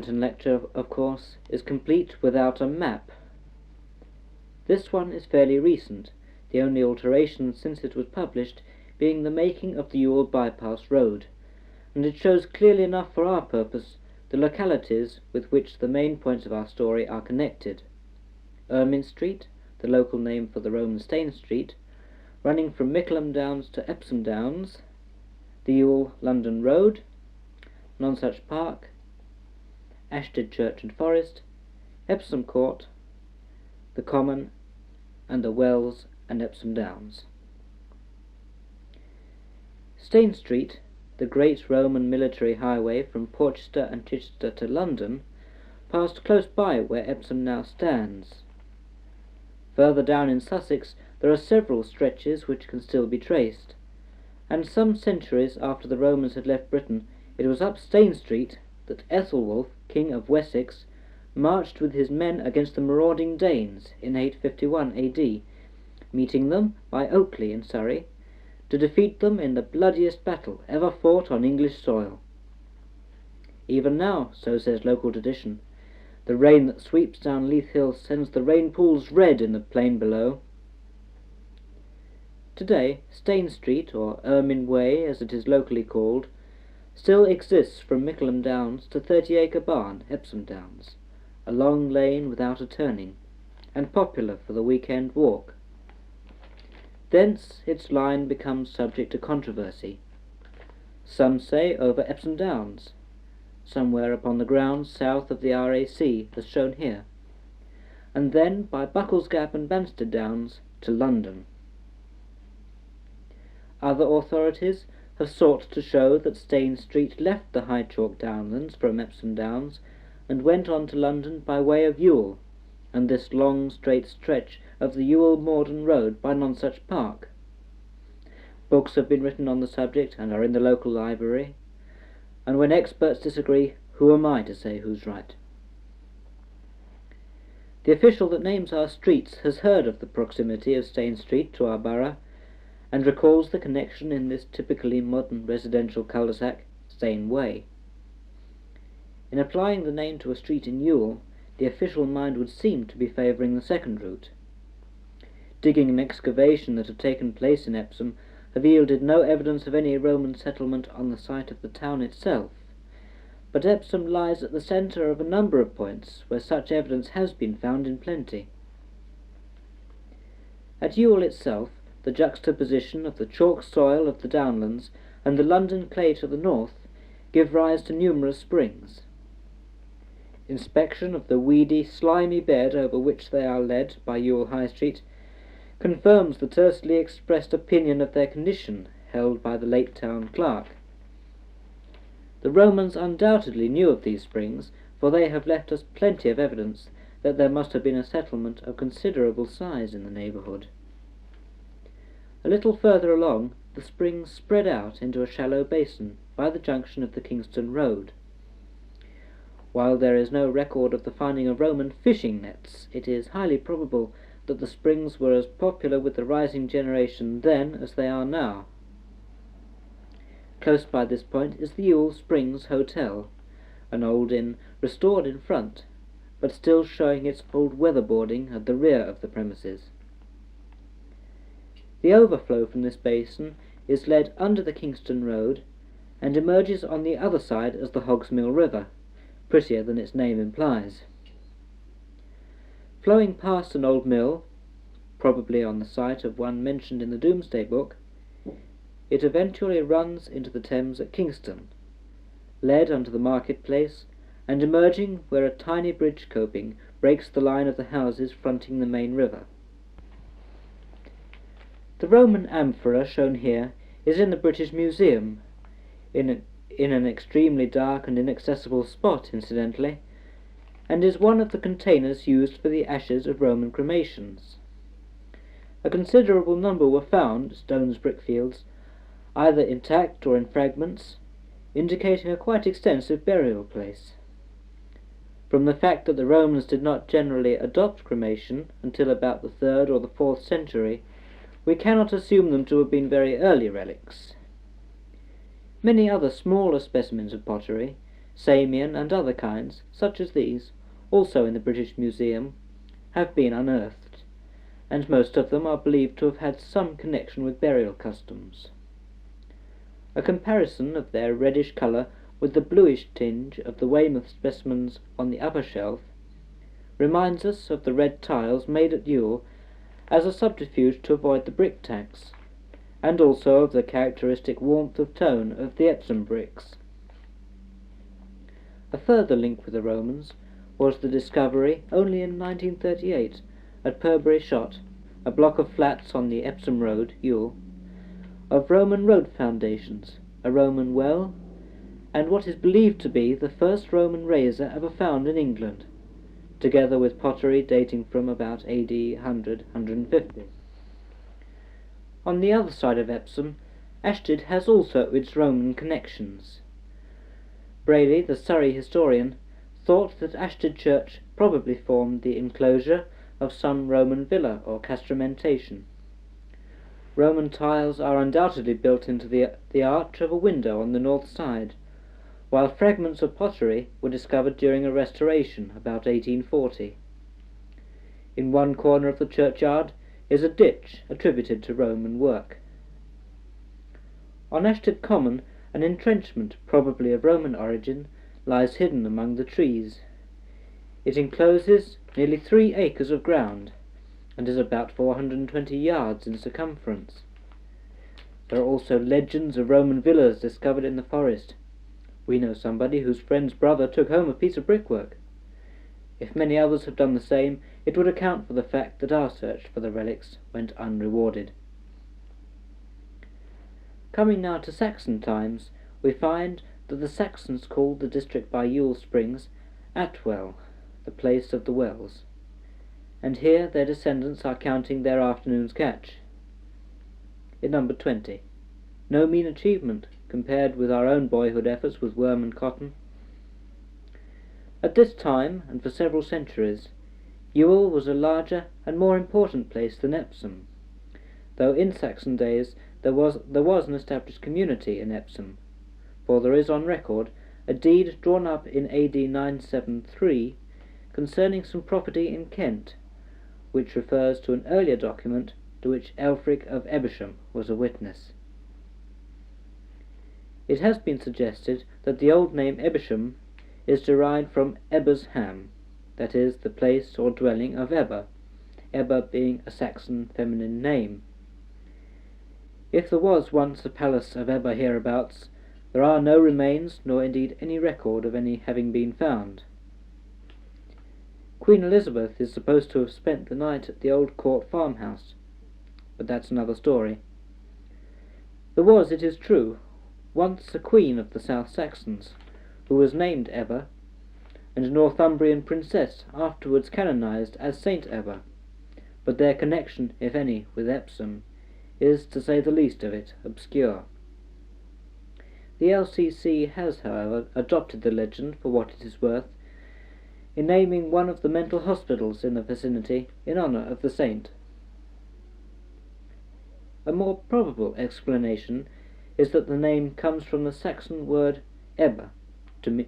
Lantern lecture, of course, is complete without a map. This one is fairly recent, the only alteration since it was published being the making of the Ewell bypass road, and it shows clearly enough for our purpose the localities with which the main points of our story are connected. Ermine Street, the local name for the Roman Stane Street, running from Mickleham Downs to Epsom Downs, the Ewell London Road, Nonsuch Park, Ashted Church and Forest, Epsom Court, the Common, and the Wells and Epsom Downs. Stane Street, the great Roman military highway from Porchester and Chichester to London, passed close by where Epsom now stands. Further down in Sussex there are several stretches which can still be traced, and some centuries after the Romans had left Britain it was up Stane Street that Ethelwulf, King of Wessex, marched with his men against the marauding Danes in 851 AD, meeting them by Oakley in Surrey, to defeat them in the bloodiest battle ever fought on English soil. Even now, so says local tradition, the rain that sweeps down Leith Hill sends the rain pools red in the plain below. Today, Stane Street, or Ermine Way as it is locally called, still exists from Mickleham Downs to 30-acre Barn, Epsom Downs, a long lane without a turning, and popular for the weekend walk. Thence its line becomes subject to controversy. Some say over Epsom Downs, somewhere upon the grounds south of the RAC, as shown here, and then by Buckles Gap and Banstead Downs to London. Other authorities have sought to show that Stane Street left the high chalk downlands from Epsom Downs and went on to London by way of Ewell, and this long straight stretch of the Ewell-Morden Road by Nonsuch Park. Books have been written on the subject and are in the local library, and when experts disagree, who am I to say who's right? The official that names our streets has heard of the proximity of Stane Street to our borough, and recalls the connection in this typically modern residential cul-de-sac, Stane Way. In applying the name to a street in Ewell, the official mind would seem to be favouring the second route. Digging and excavation that have taken place in Epsom have yielded no evidence of any Roman settlement on the site of the town itself, but Epsom lies at the centre of a number of points where such evidence has been found in plenty. At Ewell itself, the juxtaposition of the chalk soil of the downlands and the London clay to the north give rise to numerous springs. Inspection of the weedy, slimy bed over which they are led by Ewell High Street confirms the tersely expressed opinion of their condition held by the late town clerk. The Romans undoubtedly knew of these springs, for they have left us plenty of evidence that there must have been a settlement of considerable size in the neighbourhood. A little further along, the springs spread out into a shallow basin by the junction of the Kingston Road. While there is no record of the finding of Roman fishing nets, it is highly probable that the springs were as popular with the rising generation then as they are now. Close by this point is the Ewell Springs Hotel, an old inn restored in front, but still showing its old weatherboarding at the rear of the premises. The overflow from this basin is led under the Kingston Road and emerges on the other side as the Hogsmill River, prettier than its name implies. Flowing past an old mill, probably on the site of one mentioned in the Domesday Book, it eventually runs into the Thames at Kingston, led under the marketplace, and emerging where a tiny bridge coping breaks the line of the houses fronting the main river. The Roman amphora shown here is in the British Museum, in an extremely dark and inaccessible spot, incidentally, and is one of the containers used for the ashes of Roman cremations. A considerable number were found, stones brickfields, either intact or in fragments, indicating a quite extensive burial place. From the fact that the Romans did not generally adopt cremation until about the 3rd or the 4th century, we cannot assume them to have been very early relics. Many other smaller specimens of pottery, Samian and other kinds, such as these, also in the British Museum, have been unearthed, and most of them are believed to have had some connection with burial customs. A comparison of their reddish colour with the bluish tinge of the Weymouth specimens on the upper shelf reminds us of the red tiles made at Ewell as a subterfuge to avoid the brick tax, and also of the characteristic warmth of tone of the Epsom bricks. A further link with the Romans was the discovery, only in 1938, at Purbury Shot, a block of flats on the Epsom Road, Ewell, of Roman road foundations, a Roman well, and what is believed to be the first Roman razor ever found in England, together with pottery dating from about AD 100–150. On the other side of Epsom, Ashtead has also its Roman connections. Braley, the Surrey historian, thought that Ashtead Church probably formed the enclosure of some Roman villa or castramentation. Roman tiles are undoubtedly built into the arch of a window on the north side, while fragments of pottery were discovered during a restoration about 1840. In one corner of the churchyard is a ditch attributed to Roman work. On Ashtead Common, an entrenchment, probably of Roman origin, lies hidden among the trees. It encloses nearly 3 acres of ground, and is about 420 yards in circumference. There are also legends of Roman villas discovered in the forest. We know somebody whose friend's brother took home a piece of brickwork. If many others have done the same, it would account for the fact that our search for the relics went unrewarded. Coming now to Saxon times, we find that the Saxons called the district by Ewell Springs Atwell, the place of the wells, and here their descendants are counting their afternoon's catch. It numbered 20. No mean achievement compared with our own boyhood efforts with worm and cotton. At this time, and for several centuries, Ewell was a larger and more important place than Epsom, though in Saxon days there was an established community in Epsom, for there is on record a deed drawn up in AD 973 concerning some property in Kent, which refers to an earlier document to which Elfric of Evesham was a witness. It has been suggested that the old name Evesham is derived from Ebba's Ham, that is, the place or dwelling of Ebba, Ebba being a Saxon feminine name. If there was once a palace of Ebba hereabouts, there are no remains, nor indeed any record of any having been found. Queen Elizabeth is supposed to have spent the night at the old court farmhouse, but that's another story. There was, it is true, once a queen of the South Saxons, who was named Ebba, and a Northumbrian princess afterwards canonized as Saint Ebba, but their connection, if any, with Epsom is, to say the least of it, obscure. The LCC has, however, adopted the legend for what it is worth, in naming one of the mental hospitals in the vicinity in honour of the saint. A more probable explanation is that the name comes from the Saxon word ebba,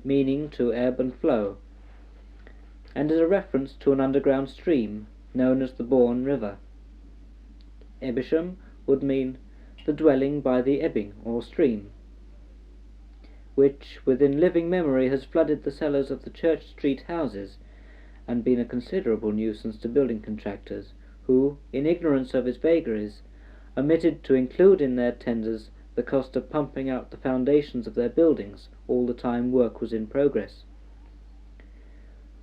meaning to ebb and flow, and is a reference to an underground stream known as the Bourne River. Ebesham would mean the dwelling by the ebbing or stream, which within living memory has flooded the cellars of the Church Street houses and been a considerable nuisance to building contractors, who, in ignorance of its vagaries, omitted to include in their tenders the cost of pumping out the foundations of their buildings all the time work was in progress.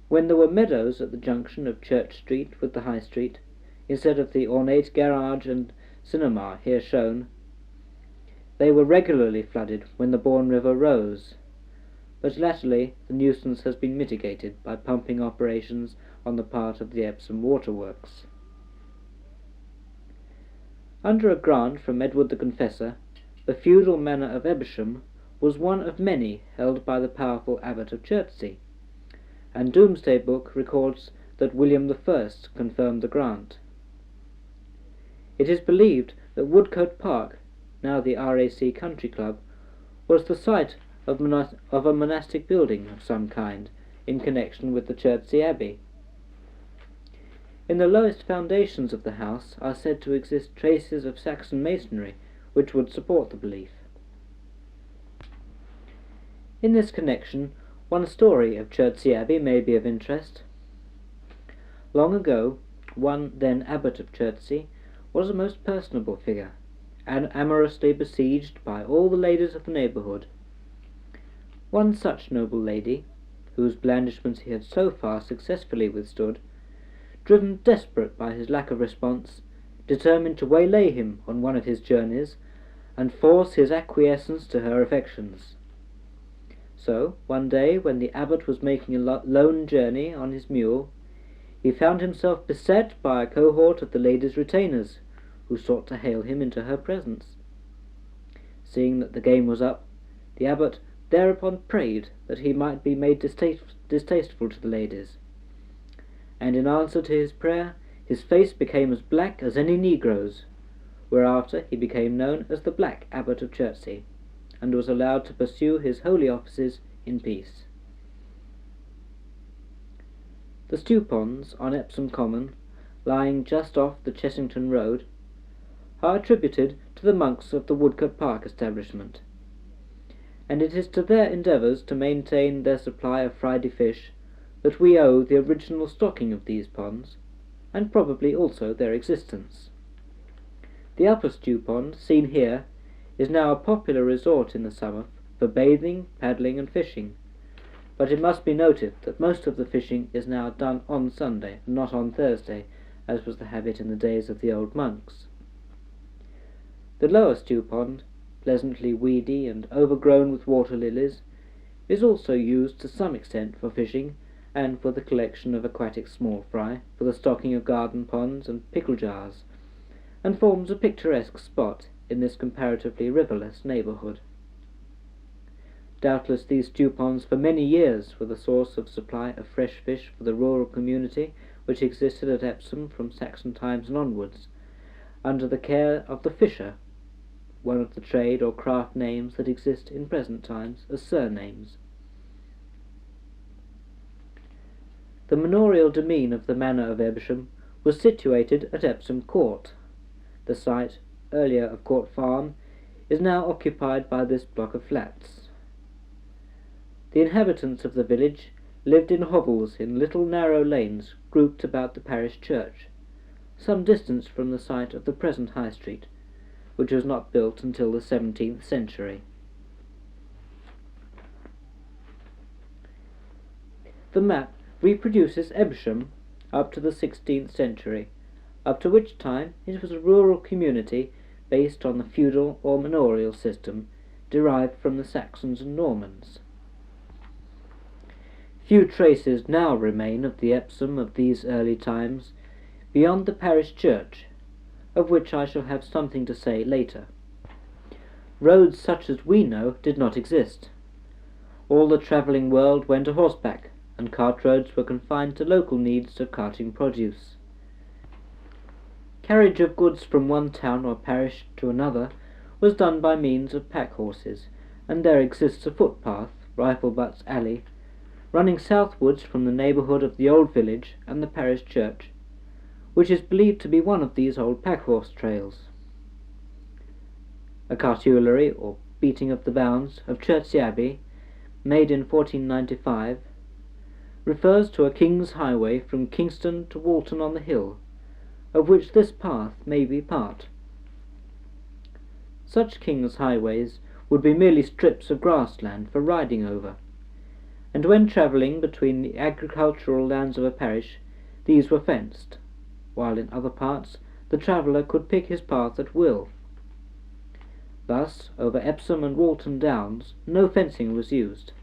When there were meadows at the junction of Church Street with the High Street, instead of the ornate garage and cinema here shown, they were regularly flooded when the Bourne River rose, but latterly the nuisance has been mitigated by pumping operations on the part of the Epsom waterworks. Under a grant from Edward the Confessor, the feudal manor of Evesham was one of many held by the powerful abbot of Chertsey, and Domesday Book records that William I confirmed the grant. It is believed that Woodcote Park, now the RAC Country Club, was the site of a monastic building of some kind in connection with the Chertsey Abbey. In the lowest foundations of the house are said to exist traces of Saxon masonry which would support the belief. In this connection, one story of Chertsey Abbey may be of interest. Long ago, one then abbot of Chertsey was a most personable figure, and amorously besieged by all the ladies of the neighbourhood. One such noble lady, whose blandishments he had so far successfully withstood, driven desperate by his lack of response, determined to waylay him on one of his journeys, and force his acquiescence to her affections. So, one day, when the abbot was making a lone journey on his mule, he found himself beset by a cohort of the lady's retainers, who sought to hale him into her presence. Seeing that the game was up, the abbot thereupon prayed that he might be made distasteful to the ladies, and in answer to his prayer his face became as black as any negro's, whereafter he became known as the Black Abbot of Chertsey, and was allowed to pursue his holy offices in peace. The stew ponds on Epsom Common, lying just off the Chessington Road, are attributed to the monks of the Woodcote Park establishment, and it is to their endeavours to maintain their supply of Friday fish that we owe the original stocking of these ponds, and probably also their existence. The upper stew pond, seen here, is now a popular resort in the summer for bathing, paddling and fishing, but it must be noted that most of the fishing is now done on Sunday and not on Thursday, as was the habit in the days of the old monks. The lower stew pond, pleasantly weedy and overgrown with water lilies, is also used to some extent for fishing and for the collection of aquatic small fry, for the stocking of garden ponds and pickle jars, and forms a picturesque spot in this comparatively riverless neighbourhood. Doubtless these stew ponds for many years were the source of supply of fresh fish for the rural community which existed at Epsom from Saxon times and onwards, under the care of the fisher, one of the trade or craft names that exist in present times as surnames. The manorial demesne of the manor of Evesham was situated at Epsom Court. The site, earlier of Court Farm, is now occupied by this block of flats. The inhabitants of the village lived in hovels in little narrow lanes grouped about the parish church, some distance from the site of the present High Street, which was not built until the 17th century. The map reproduces Evesham up to the 16th century, up to which time it was a rural community based on the feudal or manorial system derived from the Saxons and Normans. Few traces now remain of the Epsom of these early times beyond the parish church, of which I shall have something to say later. Roads such as we know did not exist. All the travelling world went a horseback, and cart roads were confined to local needs of carting produce. Carriage of goods from one town or parish to another was done by means of pack horses, and there exists a footpath, Riflebutts Alley, running southwards from the neighbourhood of the old village and the parish church, which is believed to be one of these old pack-horse trails. A cartulary, or beating of the bounds, of Chertsey Abbey, made in 1495, refers to a king's highway from Kingston to Walton on the Hill, of which this path may be part. Such king's highways would be merely strips of grassland for riding over, and when travelling between the agricultural lands of a parish, these were fenced, while in other parts the traveller could pick his path at will. Thus, over Epsom and Walton Downs no fencing was used,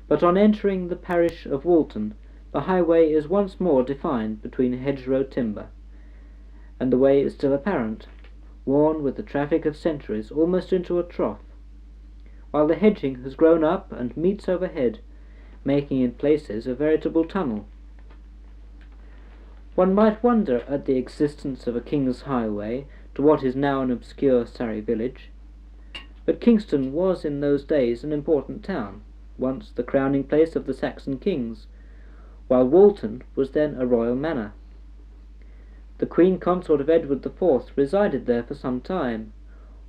but on entering the parish of Walton the highway is once more defined between hedgerow timber, and the way is still apparent, worn with the traffic of centuries almost into a trough, while the hedging has grown up and meets overhead, making in places a veritable tunnel. One might wonder at the existence of a king's highway to what is now an obscure Surrey village, But Kingston was in those days an important town, once the crowning place of the Saxon kings, while Walton was then a royal manor. The Queen Consort of Edward IV resided there for some time,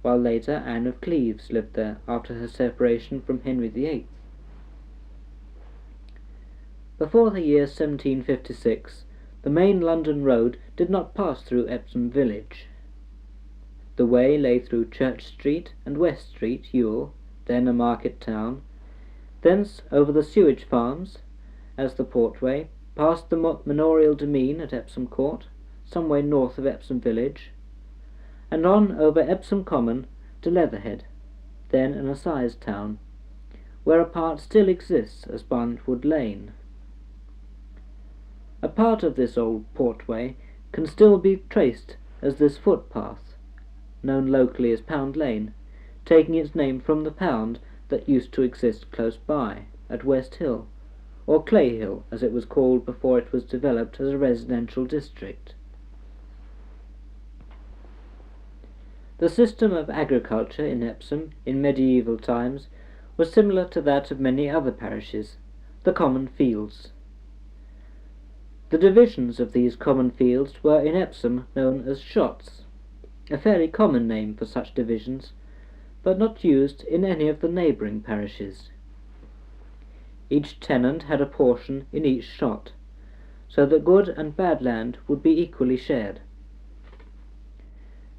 while later Anne of Cleves lived there after her separation from Henry VIII. Before the year 1756, the main London road did not pass through Epsom village. The way lay through Church Street and West Street, Ewell, then a market town, thence over the sewage farms, as the Portway, past the manorial demesne at Epsom Court, some way north of Epsom village, and on over Epsom Common to Leatherhead, then an assize town, where a part still exists as Barnwood Lane. A part of this old Portway can still be traced as this footpath, known locally as Pound Lane, taking its name from the pound that used to exist close by, at West Hill, or Clay Hill as it was called before it was developed as a residential district. The system of agriculture in Epsom in medieval times was similar to that of many other parishes, the common fields. The divisions of these common fields were in Epsom known as shots, a fairly common name for such divisions, but not used in any of the neighbouring parishes. Each tenant had a portion in each shot, so that good and bad land would be equally shared.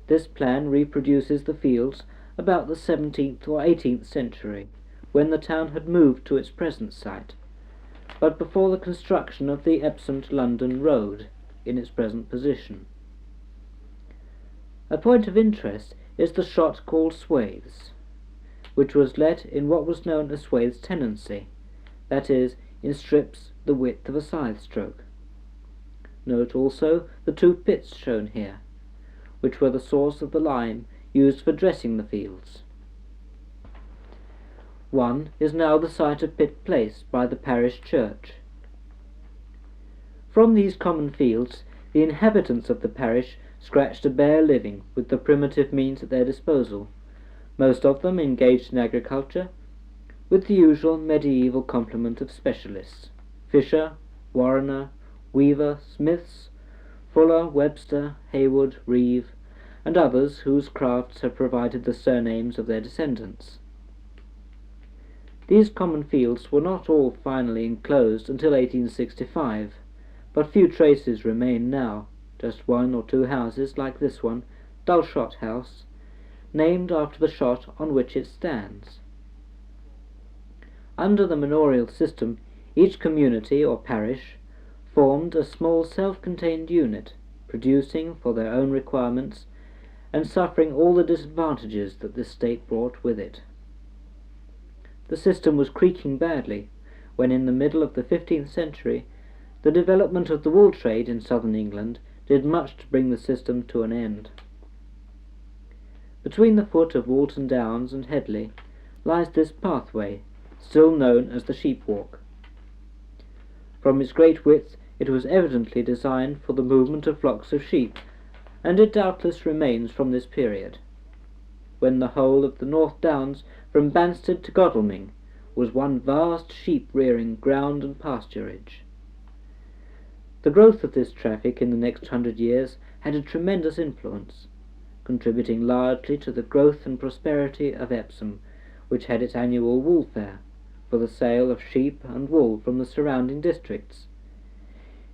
This plan reproduces the fields about the 17th or 18th century, when the town had moved to its present site, but before the construction of the Epsom to London road in its present position. A point of interest is the shot called Swathes, which was let in what was known as Swathes tenancy, that is, in strips the width of a scythe stroke. Note also the two pits shown here, which were the source of the lime used for dressing the fields. One is now the site of Pit Place by the parish church. From these common fields the inhabitants of the parish scratched a bare living with the primitive means at their disposal, most of them engaged in agriculture, with the usual medieval complement of specialists: fisher, warrener, weaver, smiths, Fuller, Webster, Haywood, Reeve, and others whose crafts have provided the surnames of their descendants. These common fields were not all finally enclosed until 1865, but few traces remain now, just one or two houses like this one, Dulshot House, named after the shot on which it stands. Under the manorial system, each community or parish formed a small self-contained unit, producing for their own requirements and suffering all the disadvantages that this state brought with it. The system was creaking badly when, in the middle of the 15th century, the development of the wool trade in southern England did much to bring the system to an end. Between the foot of Walton Downs and Headley lies this pathway, still known as the Sheep Walk. From its great width it was evidently designed for the movement of flocks of sheep, and it doubtless remains from this period, when the whole of the North Downs from Banstead to Godalming was one vast sheep-rearing ground and pasturage. The growth of this traffic in the next 100 years had a tremendous influence, contributing largely to the growth and prosperity of Epsom, which had its annual wool fair, for the sale of sheep and wool from the surrounding districts.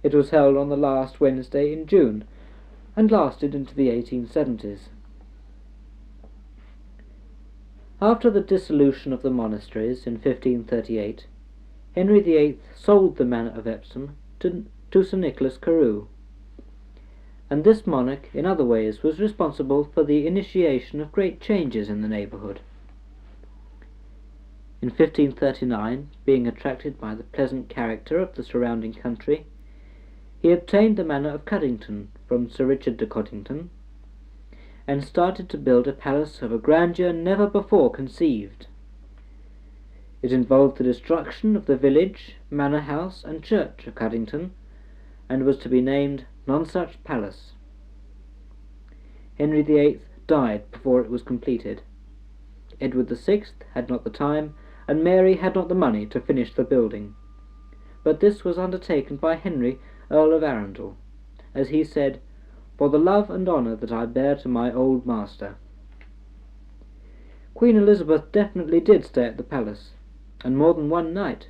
It was held on the last Wednesday in June, and lasted into the 1870s. After the dissolution of the monasteries in 1538, Henry VIII sold the manor of Epsom to Sir Nicholas Carew, and this monarch in other ways was responsible for the initiation of great changes in the neighbourhood. In 1539, being attracted by the pleasant character of the surrounding country, he obtained the manor of Cuddington from Sir Richard de Coddington, and started to build a palace of a grandeur never before conceived. It involved the destruction of the village, manor house, and church of Cuddington, and was to be named Nonsuch Palace. Henry VIII died before it was completed. Edward VI had not the time, and Mary had not the money to finish the building. But this was undertaken by Henry, Earl of Arundel, as he said, "for the love and honour that I bear to my old master." Queen Elizabeth definitely did stay at the palace, and more than one night,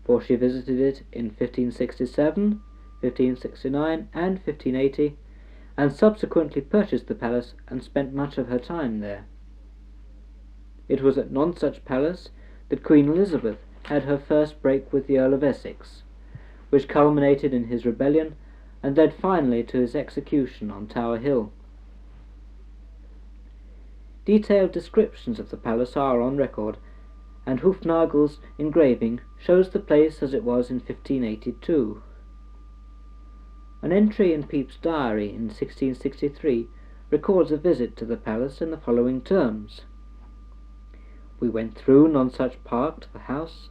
for she visited it in 1567, 1569, and 1580, and subsequently purchased the palace and spent much of her time there. It was at Nonsuch Palace that Queen Elizabeth had her first break with the Earl of Essex, which culminated in his rebellion and led finally to his execution on Tower Hill. Detailed descriptions of the palace are on record, and Hoofnagel's engraving shows the place as it was in 1582. An entry in Pepys's diary in 1663 records a visit to the palace in the following terms: "We went through Nonsuch Park to the house,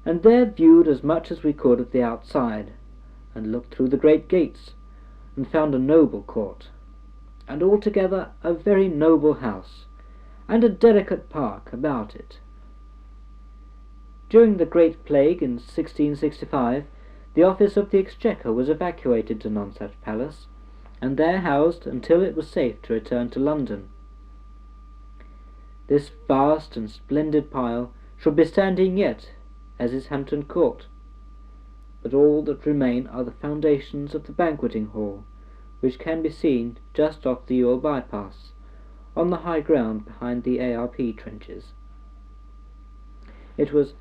and there viewed as much as we could of the outside, and looked through the great gates, and found a noble court, and altogether a very noble house, and a delicate park about it." During the Great Plague in 1665, the office of the Exchequer was evacuated to Nonsuch Palace, and there housed until it was safe to return to London. This vast and splendid pile should be standing yet, as is Hampton Court, but all that remain are the foundations of the banqueting hall, which can be seen just off the Ewell bypass, on the high ground behind the ARP trenches. It was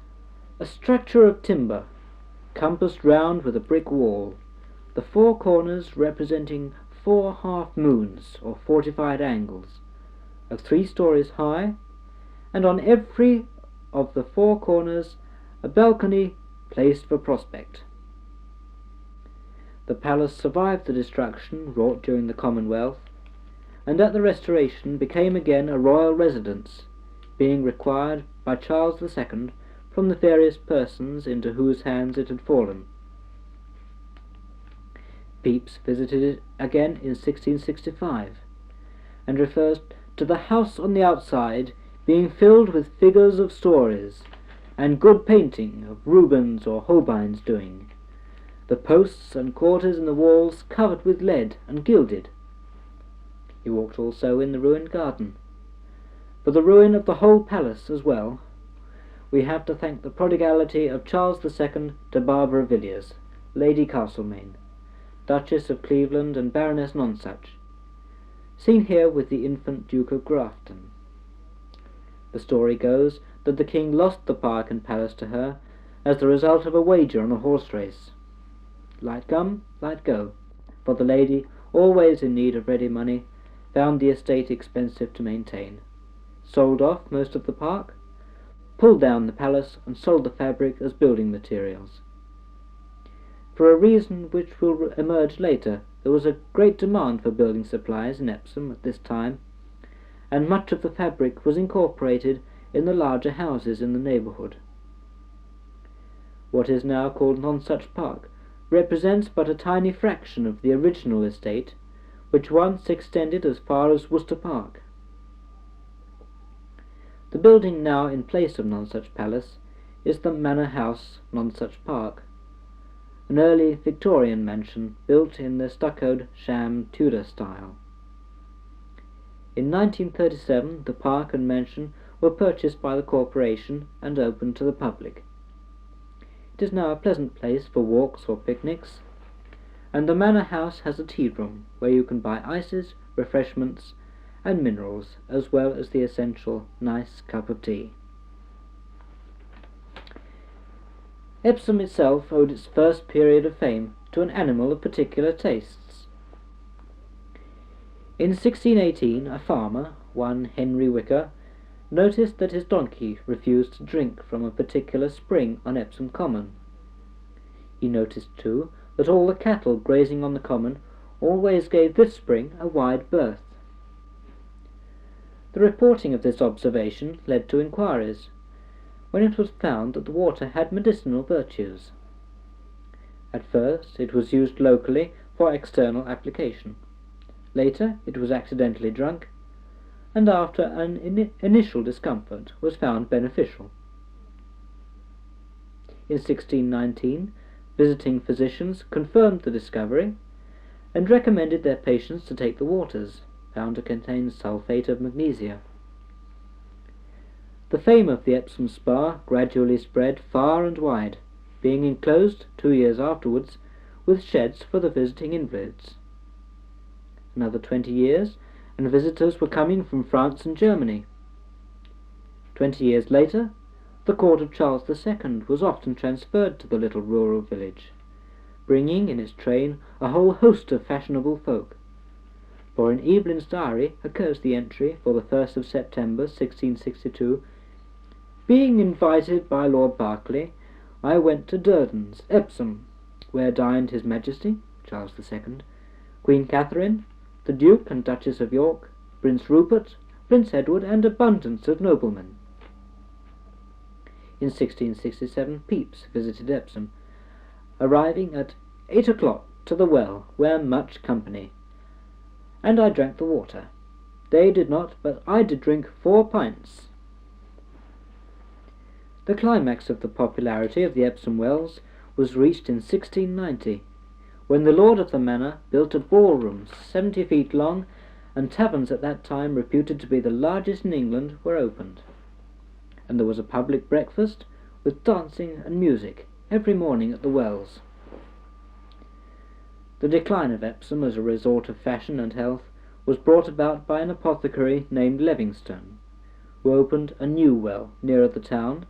a structure of timber, compassed round with a brick wall, the four corners representing 4 half-moons, or fortified angles, of 3 stories high, and on every of the 4 corners a balcony placed for prospect. The palace survived the destruction wrought during the Commonwealth, and at the Restoration became again a royal residence, being required by Charles II from the various persons into whose hands it had fallen. Pepys visited it again in 1665, and refers to the house on the outside being filled with figures of stories, and good painting of Rubens or Holbein's doing, the posts and quarters in the walls covered with lead and gilded. He walked also in the ruined garden. For the ruin of the whole palace as well, we have to thank the prodigality of Charles II to Barbara Villiers, Lady Castlemaine, Duchess of Cleveland and Baroness Nonsuch, seen here with the infant Duke of Grafton. The story goes that the king lost the park and palace to her as the result of a wager on a horse race. Light come, light go, for the lady, always in need of ready money, found the estate expensive to maintain, sold off most of the park, pulled down the palace, and sold the fabric as building materials. For a reason which will emerge later, there was a great demand for building supplies in Epsom at this time, and much of the fabric was incorporated in the larger houses in the neighbourhood. What is now called Nonsuch Park represents but a tiny fraction of the original estate, which once extended as far as Worcester Park. The building now in place of Nonsuch Palace is the Manor House, Nonsuch Park, an early Victorian mansion built in the stuccoed sham Tudor style. In 1937 the park and mansion were purchased by the corporation and opened to the public. It is now a pleasant place for walks or picnics, and the Manor House has a tea room where you can buy ices, refreshments, and minerals, as well as the essential nice cup of tea. Epsom itself owed its first period of fame to an animal of particular tastes. In 1618 a farmer, one Henry Wicker, noticed that his donkey refused to drink from a particular spring on Epsom Common. He noticed, too, that all the cattle grazing on the common always gave this spring a wide berth. The reporting of this observation led to inquiries, when it was found that the water had medicinal virtues. At first it was used locally for external application. Later it was accidentally drunk, and after an initial discomfort was found beneficial. In 1619, visiting physicians confirmed the discovery and recommended their patients to take the waters, found to contain sulphate of magnesia. The fame of the Epsom Spa gradually spread far and wide, being enclosed 2 years afterwards with sheds for the visiting invalids. Another 20 years, and visitors were coming from France and Germany. 20 years later, the court of Charles II was often transferred to the little rural village, bringing in its train a whole host of fashionable folk. For in Evelyn's diary occurs the entry for the 1st of September 1662, "Being invited by Lord Berkeley, I went to Durdens, Epsom, where dined His Majesty, Charles II, Queen Catherine, the Duke and Duchess of York, Prince Rupert, Prince Edward, and abundance of noblemen." In 1667 Pepys visited Epsom, arriving at 8 o'clock to the well, where much company, and I drank the water. They did not, but I did drink 4 pints. The climax of the popularity of the Epsom Wells was reached in 1690, when the lord of the manor built a ballroom 70 feet long, and taverns at that time reputed to be the largest in England were opened, and there was a public breakfast with dancing and music every morning at the wells. The decline of Epsom as a resort of fashion and health was brought about by an apothecary named Livingstone, who opened a new well nearer the town,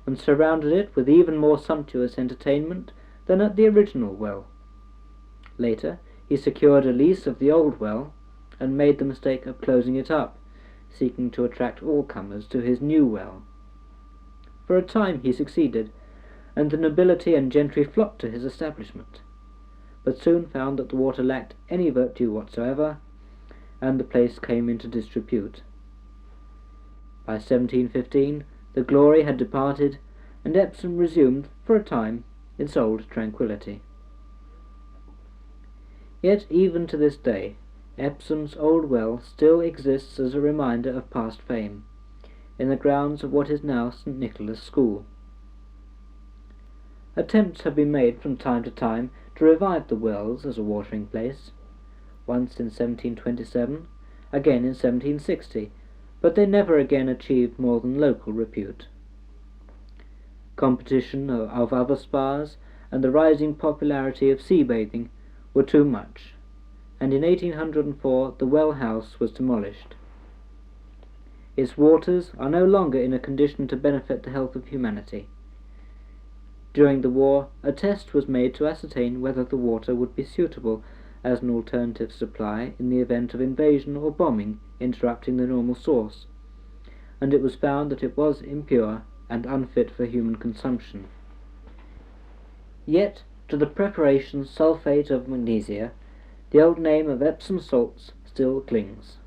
and surrounded it with even more sumptuous entertainment than at the original well. Later he secured a lease of the old well, and made the mistake of closing it up, seeking to attract all comers to his new well. For a time he succeeded, and the nobility and gentry flocked to his establishment, but soon found that the water lacked any virtue whatsoever, and the place came into disrepute. By 1715 the glory had departed, and Epsom resumed, for a time, its old tranquillity. Yet even to this day, Epsom's old well still exists as a reminder of past fame, in the grounds of what is now St. Nicholas' School. Attempts have been made from time to time to revive the wells as a watering place, once in 1727, again in 1760, but they never again achieved more than local repute. Competition of other spas and the rising popularity of sea bathing were too much, and in 1804 the well house was demolished. Its waters are no longer in a condition to benefit the health of humanity. During the war, a test was made to ascertain whether the water would be suitable as an alternative supply in the event of invasion or bombing interrupting the normal source, and it was found that it was impure and unfit for human consumption. Yet to the preparation sulphate of magnesia the old name of Epsom salts still clings,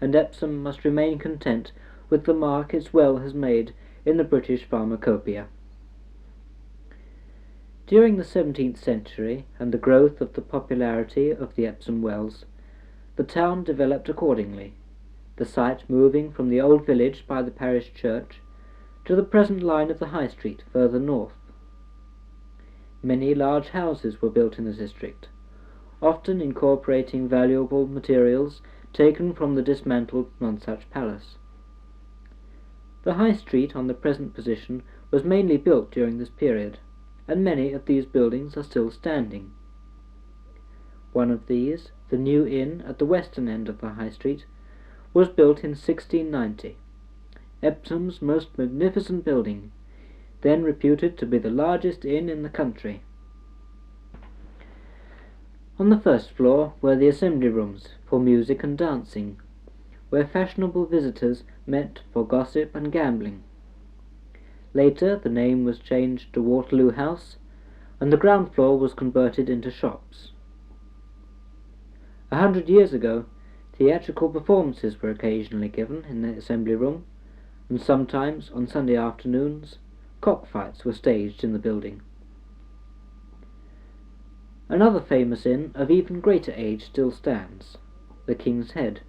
and Epsom must remain content with the mark its well has made in the British pharmacopoeia. During the 17th century and the growth of the popularity of the Epsom Wells, the town developed accordingly, the site moving from the old village by the parish church to the present line of the High Street further north. Many large houses were built in the district, often incorporating valuable materials taken from the dismantled Nonsuch Palace. The High Street on the present position was mainly built during this period, and many of these buildings are still standing. One of these, the New Inn at the western end of the High Street, was built in 1690, Epsom's most magnificent building, then reputed to be the largest inn in the country. On the first floor were the assembly rooms for music and dancing, where fashionable visitors met for gossip and gambling. Later the name was changed to Waterloo House, and the ground floor was converted into shops. 100 years ago, theatrical performances were occasionally given in the assembly room, and sometimes, on Sunday afternoons, cockfights were staged in the building. Another famous inn of even greater age still stands, the King's Head,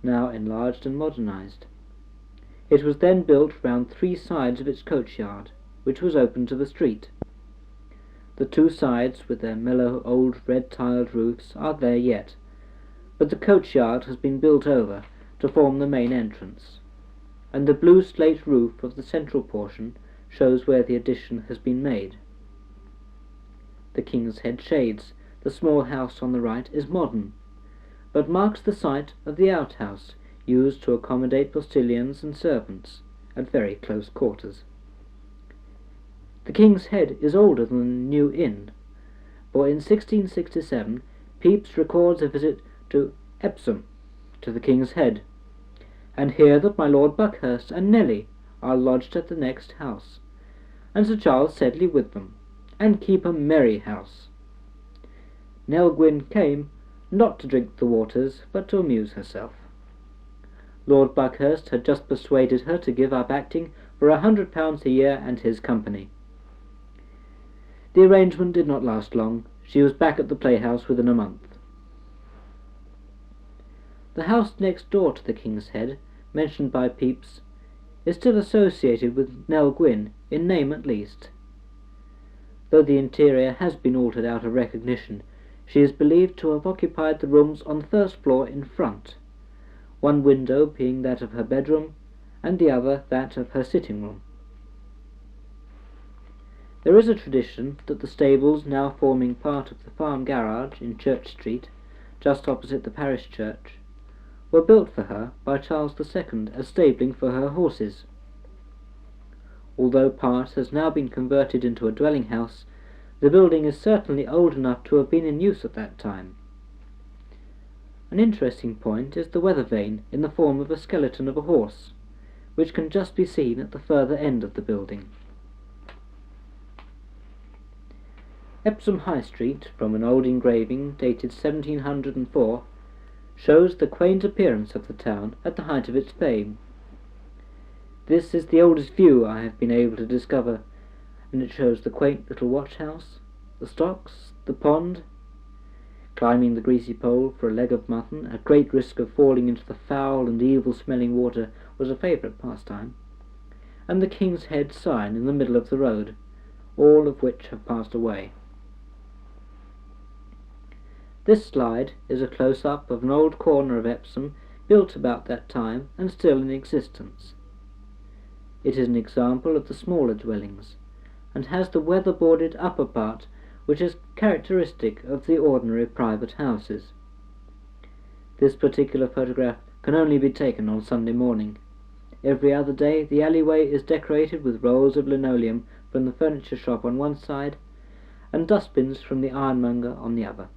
now enlarged and modernized. It was then built round 3 sides of its coachyard, which was open to the street. The 2 sides, with their mellow old red-tiled roofs, are there yet, but the coachyard has been built over to form the main entrance, and the blue slate roof of the central portion shows where the addition has been made. The King's Head Shades, the small house on the right, is modern, but marks the site of the outhouse used to accommodate postilions and servants at very close quarters. The King's Head is older than the New Inn, for in 1667 Pepys records a visit to Epsom, to the King's Head, and hear that my Lord Buckhurst and Nelly are lodged at the next house, and Sir Charles Sedley with them, and keep a merry house. Nell Gwynn came, not to drink the waters, but to amuse herself. Lord Buckhurst had just persuaded her to give up acting for £100 a year and his company. The arrangement did not last long. She was back at the playhouse within a month. The house next door to the King's Head, mentioned by Pepys, is still associated with Nell Gwynn, in name at least. Though the interior has been altered out of recognition, she is believed to have occupied the rooms on the first floor in front, one window being that of her bedroom, and the other that of her sitting room. There is a tradition that the stables, now forming part of the farm garage in Church Street, just opposite the parish church, were built for her by Charles II as stabling for her horses. Although part has now been converted into a dwelling house, the building is certainly old enough to have been in use at that time. An interesting point is the weather vane in the form of a skeleton of a horse, which can just be seen at the further end of the building. Epsom High Street, from an old engraving dated 1704, shows the quaint appearance of the town at the height of its fame. This is the oldest view I have been able to discover, and it shows the quaint little watch-house, the stocks, the pond. Climbing the greasy pole for a leg of mutton, at great risk of falling into the foul and evil-smelling water, was a favourite pastime, and the King's Head sign in the middle of the road, all of which have passed away. This slide is a close-up of an old corner of Epsom built about that time and still in existence. It is an example of the smaller dwellings, and has the weather-boarded upper part which is characteristic of the ordinary private houses. This particular photograph can only be taken on Sunday morning. Every other day the alleyway is decorated with rolls of linoleum from the furniture shop on one side, and dustbins from the ironmonger on the other.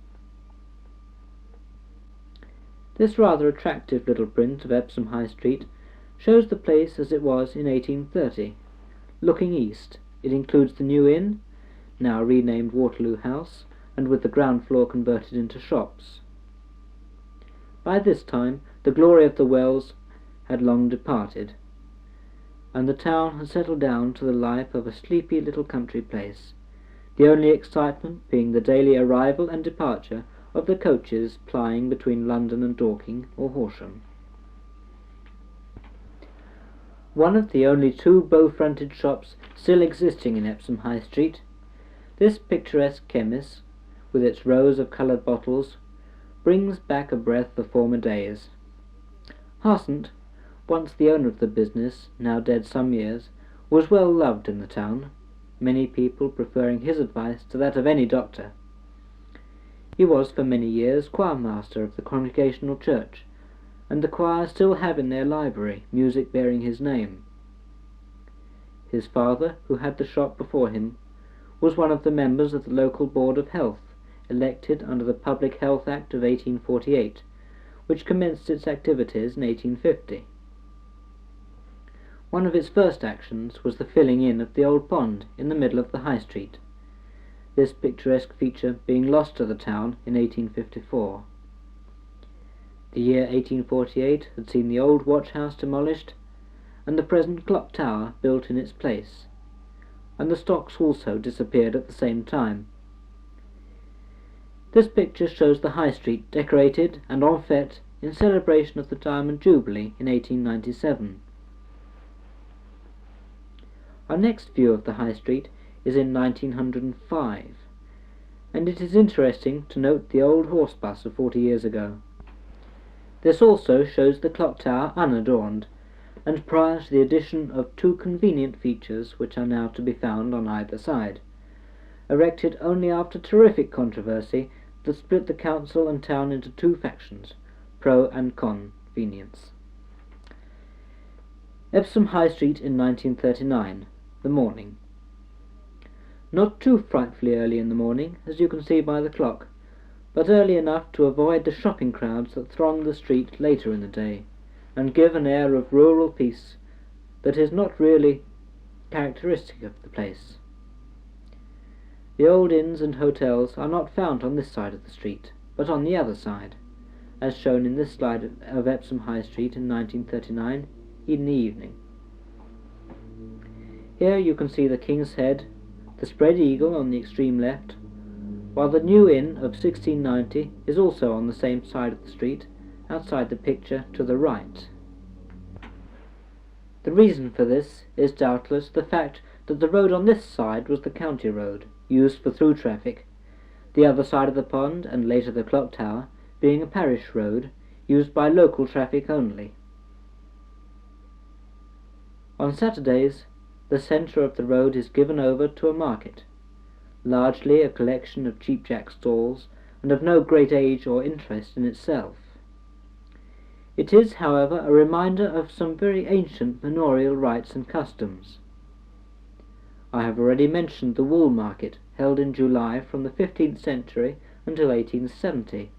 This rather attractive little print of Epsom High Street shows the place as it was in 1830. Looking east, it includes the New Inn, now renamed Waterloo House, and with the ground floor converted into shops. By this time the glory of the Wells had long departed, and the town had settled down to the life of a sleepy little country place, the only excitement being the daily arrival and departure of the coaches plying between London and Dorking or Horsham. One of the only 2 bow-fronted shops still existing in Epsom High Street, this picturesque chemist, with its rows of coloured bottles, brings back a breath of former days. Harsant, once the owner of the business, now dead some years, was well loved in the town, many people preferring his advice to that of any doctor. He was for many years choirmaster of the Congregational Church, and the choir still have in their library music bearing his name. His father, who had the shop before him, was one of the members of the local Board of Health, elected under the Public Health Act of 1848, which commenced its activities in 1850. One of its first actions was the filling in of the old pond in the middle of the High Street, this picturesque feature being lost to the town in 1854. The year 1848 had seen the old watch-house demolished, and the present clock tower built in its place, and the stocks also disappeared at the same time. This picture shows the High Street decorated and en fête in celebration of the Diamond Jubilee in 1897. Our next view of the High Street is in 1905, and it is interesting to note the old horse bus of 40 years ago. This also shows the clock tower unadorned, and prior to the addition of two convenient features which are now to be found on either side, erected only after terrific controversy that split the council and town into two factions, pro and convenience. Epsom High Street in 1939, the morning. Not too frightfully early in the morning, as you can see by the clock, but early enough to avoid the shopping crowds that throng the street later in the day, and give an air of rural peace that is not really characteristic of the place. The old inns and hotels are not found on this side of the street, but on the other side, as shown in this slide of Epsom High Street in 1939 in the evening. Here you can see the King's Head, the Spread Eagle on the extreme left, while the New Inn of 1690 is also on the same side of the street, outside the picture to the right. The reason for this is doubtless the fact that the road on this side was the county road, used for through traffic, the other side of the pond, and later the clock tower, being a parish road, used by local traffic only. On Saturdays, the centre of the road is given over to a market, largely a collection of cheapjack stalls, and of no great age or interest in itself. It is, however, a reminder of some very ancient manorial rites and customs. I have already mentioned the wool market, held in July from the 15th century until 1870.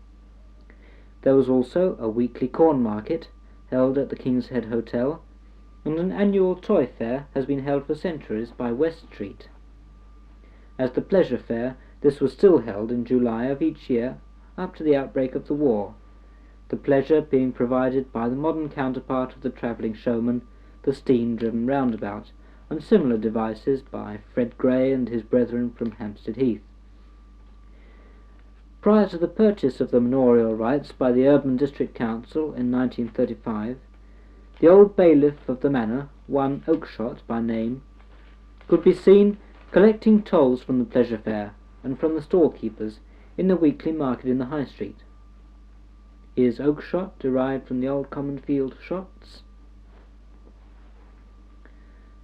There was also a weekly corn market, held at the King's Head Hotel, and an annual toy fair has been held for centuries by West Street. As the pleasure fair, this was still held in July of each year up to the outbreak of the war, the pleasure being provided by the modern counterpart of the travelling showman, the steam-driven roundabout, and similar devices by Fred Gray and his brethren from Hampstead Heath. Prior to the purchase of the manorial rights by the Urban District Council in 1935, the old bailiff of the manor, one Oakshott by name, could be seen collecting tolls from the pleasure fair and from the storekeepers in the weekly market in the High Street. Is Oakshott derived from the old common field shots?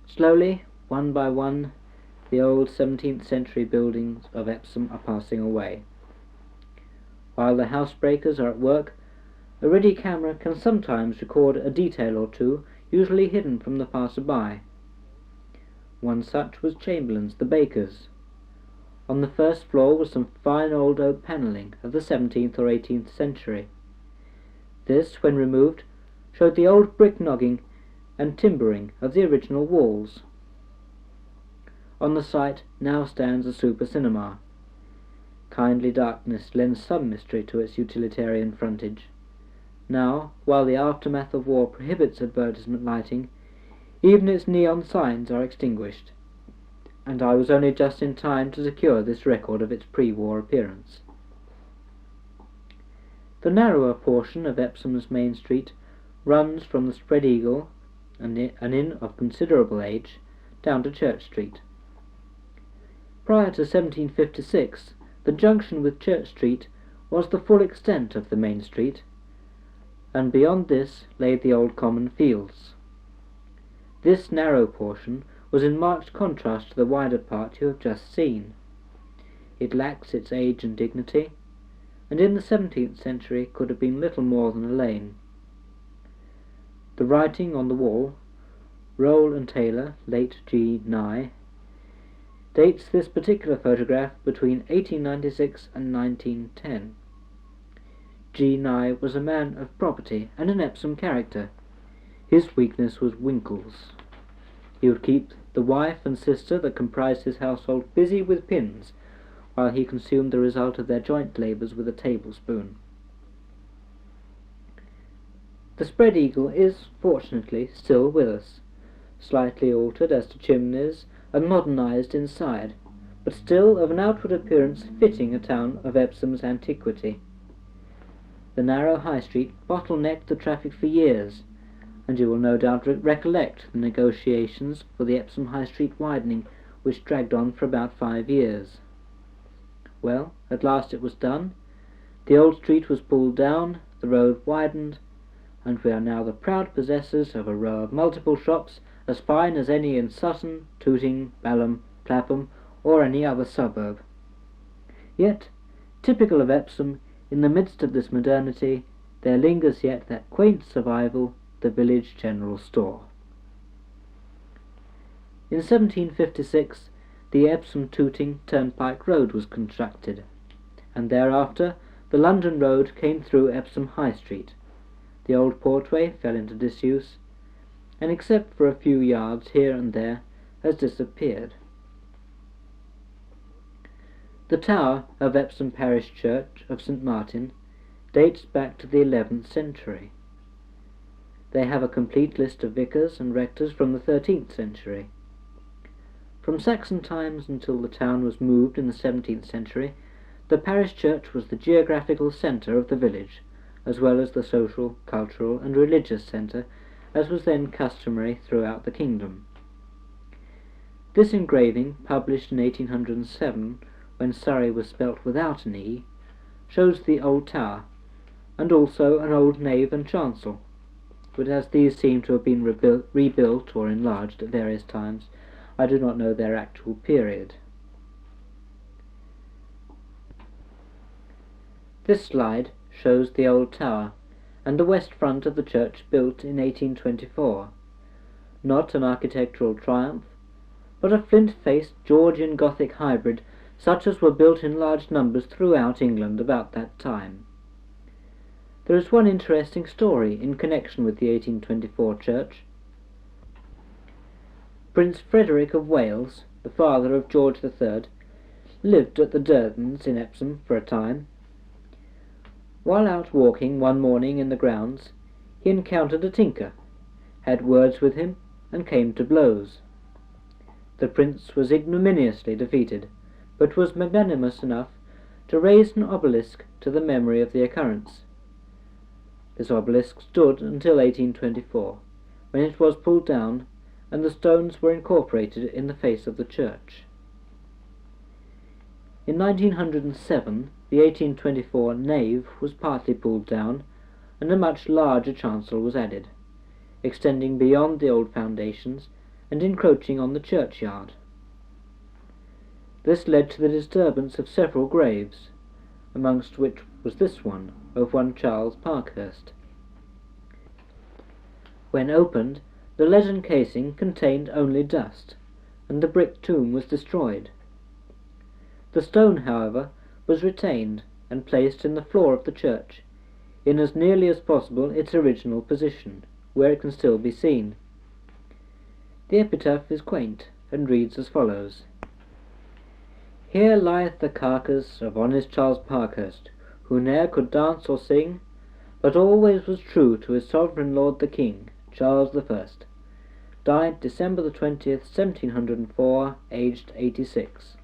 Slowly, one by one, the old 17th century buildings of Epsom are passing away. While the housebreakers are at work, a ready camera can sometimes record a detail or two, usually hidden from the passer-by. One such was Chamberlain's, the baker's. On the first floor was some fine old oak panelling of the 17th or 18th century. This, when removed, showed the old brick nogging and timbering of the original walls. On the site now stands a super cinema. Kindly darkness lends some mystery to its utilitarian frontage. Now, while the aftermath of war prohibits advertisement lighting, even its neon signs are extinguished, and I was only just in time to secure this record of its pre-war appearance. The narrower portion of Epsom's Main Street runs from the Spread Eagle, an inn of considerable age, down to Church Street. Prior to 1756, the junction with Church Street was the full extent of the Main Street, and beyond this lay the old common fields. This narrow portion was in marked contrast to the wider part you have just seen. It lacks its age and dignity, and in the 17th century could have been little more than a lane. The writing on the wall, Roll and Taylor, late G. Nye, dates this particular photograph between 1896 and 1910. G. Nye was a man of property and an Epsom character. His weakness was winkles. He would keep the wife and sister that comprised his household busy with pins, while he consumed the result of their joint labours with a tablespoon. The Spread Eagle is, fortunately, still with us, slightly altered as to chimneys and modernised inside, but still of an outward appearance fitting a town of Epsom's antiquity. the narrow High Street bottlenecked the traffic for years, and you will no doubt recollect the negotiations for the Epsom High Street widening, which dragged on for about 5 years. Well, at last it was done. The old street was pulled down, the road widened, and we are now the proud possessors of a row of multiple shops as fine as any in Sutton, Tooting, Balham, Clapham, or any other suburb. Yet, typical of Epsom, in the midst of this modernity, there lingers yet that quaint survival, the village general store. In 1756, the Epsom-Tooting Turnpike Road was constructed, and thereafter the London Road came through Epsom High Street. The old portway fell into disuse, and except for a few yards here and there, has disappeared. The tower of Epsom Parish Church of St. Martin dates back to the 11th century. They have a complete list of vicars and rectors from the 13th century. From Saxon times until the town was moved in the 17th century, the parish church was the geographical centre of the village, as well as the social, cultural, and religious centre, as was then customary throughout the kingdom. This engraving, published in 1807, when Surrey was spelt without an E, shows the old tower, and also an old nave and chancel, but as these seem to have been rebuilt or enlarged at various times, I do not know their actual period. This slide shows the old tower and the west front of the church built in 1824. Not an architectural triumph, but a flint-faced Georgian Gothic hybrid such as were built in large numbers throughout England about that time. There is one interesting story in connection with the 1824 church. Prince Frederick of Wales, the father of George III, lived at the Durdens in Epsom for a time. While out walking one morning in the grounds, he encountered a tinker, had words with him, and came to blows. The prince was ignominiously defeated, but was magnanimous enough to raise an obelisk to the memory of the occurrence. This obelisk stood until 1824, when it was pulled down, and the stones were incorporated in the face of the church. In 1907, the 1824 nave was partly pulled down, and a much larger chancel was added, extending beyond the old foundations and encroaching on the churchyard. This led to the disturbance of several graves, amongst which was this one of one Charles Parkhurst. When opened, the leaden casing contained only dust, and the brick tomb was destroyed. The stone, however, was retained and placed in the floor of the church, in as nearly as possible its original position, where it can still be seen. The epitaph is quaint, and reads as follows: "Here lieth the carcass of honest Charles Parkhurst, who ne'er could dance or sing, but always was true to his sovereign lord the king, Charles I. Died December the 20th, 1704, aged 86.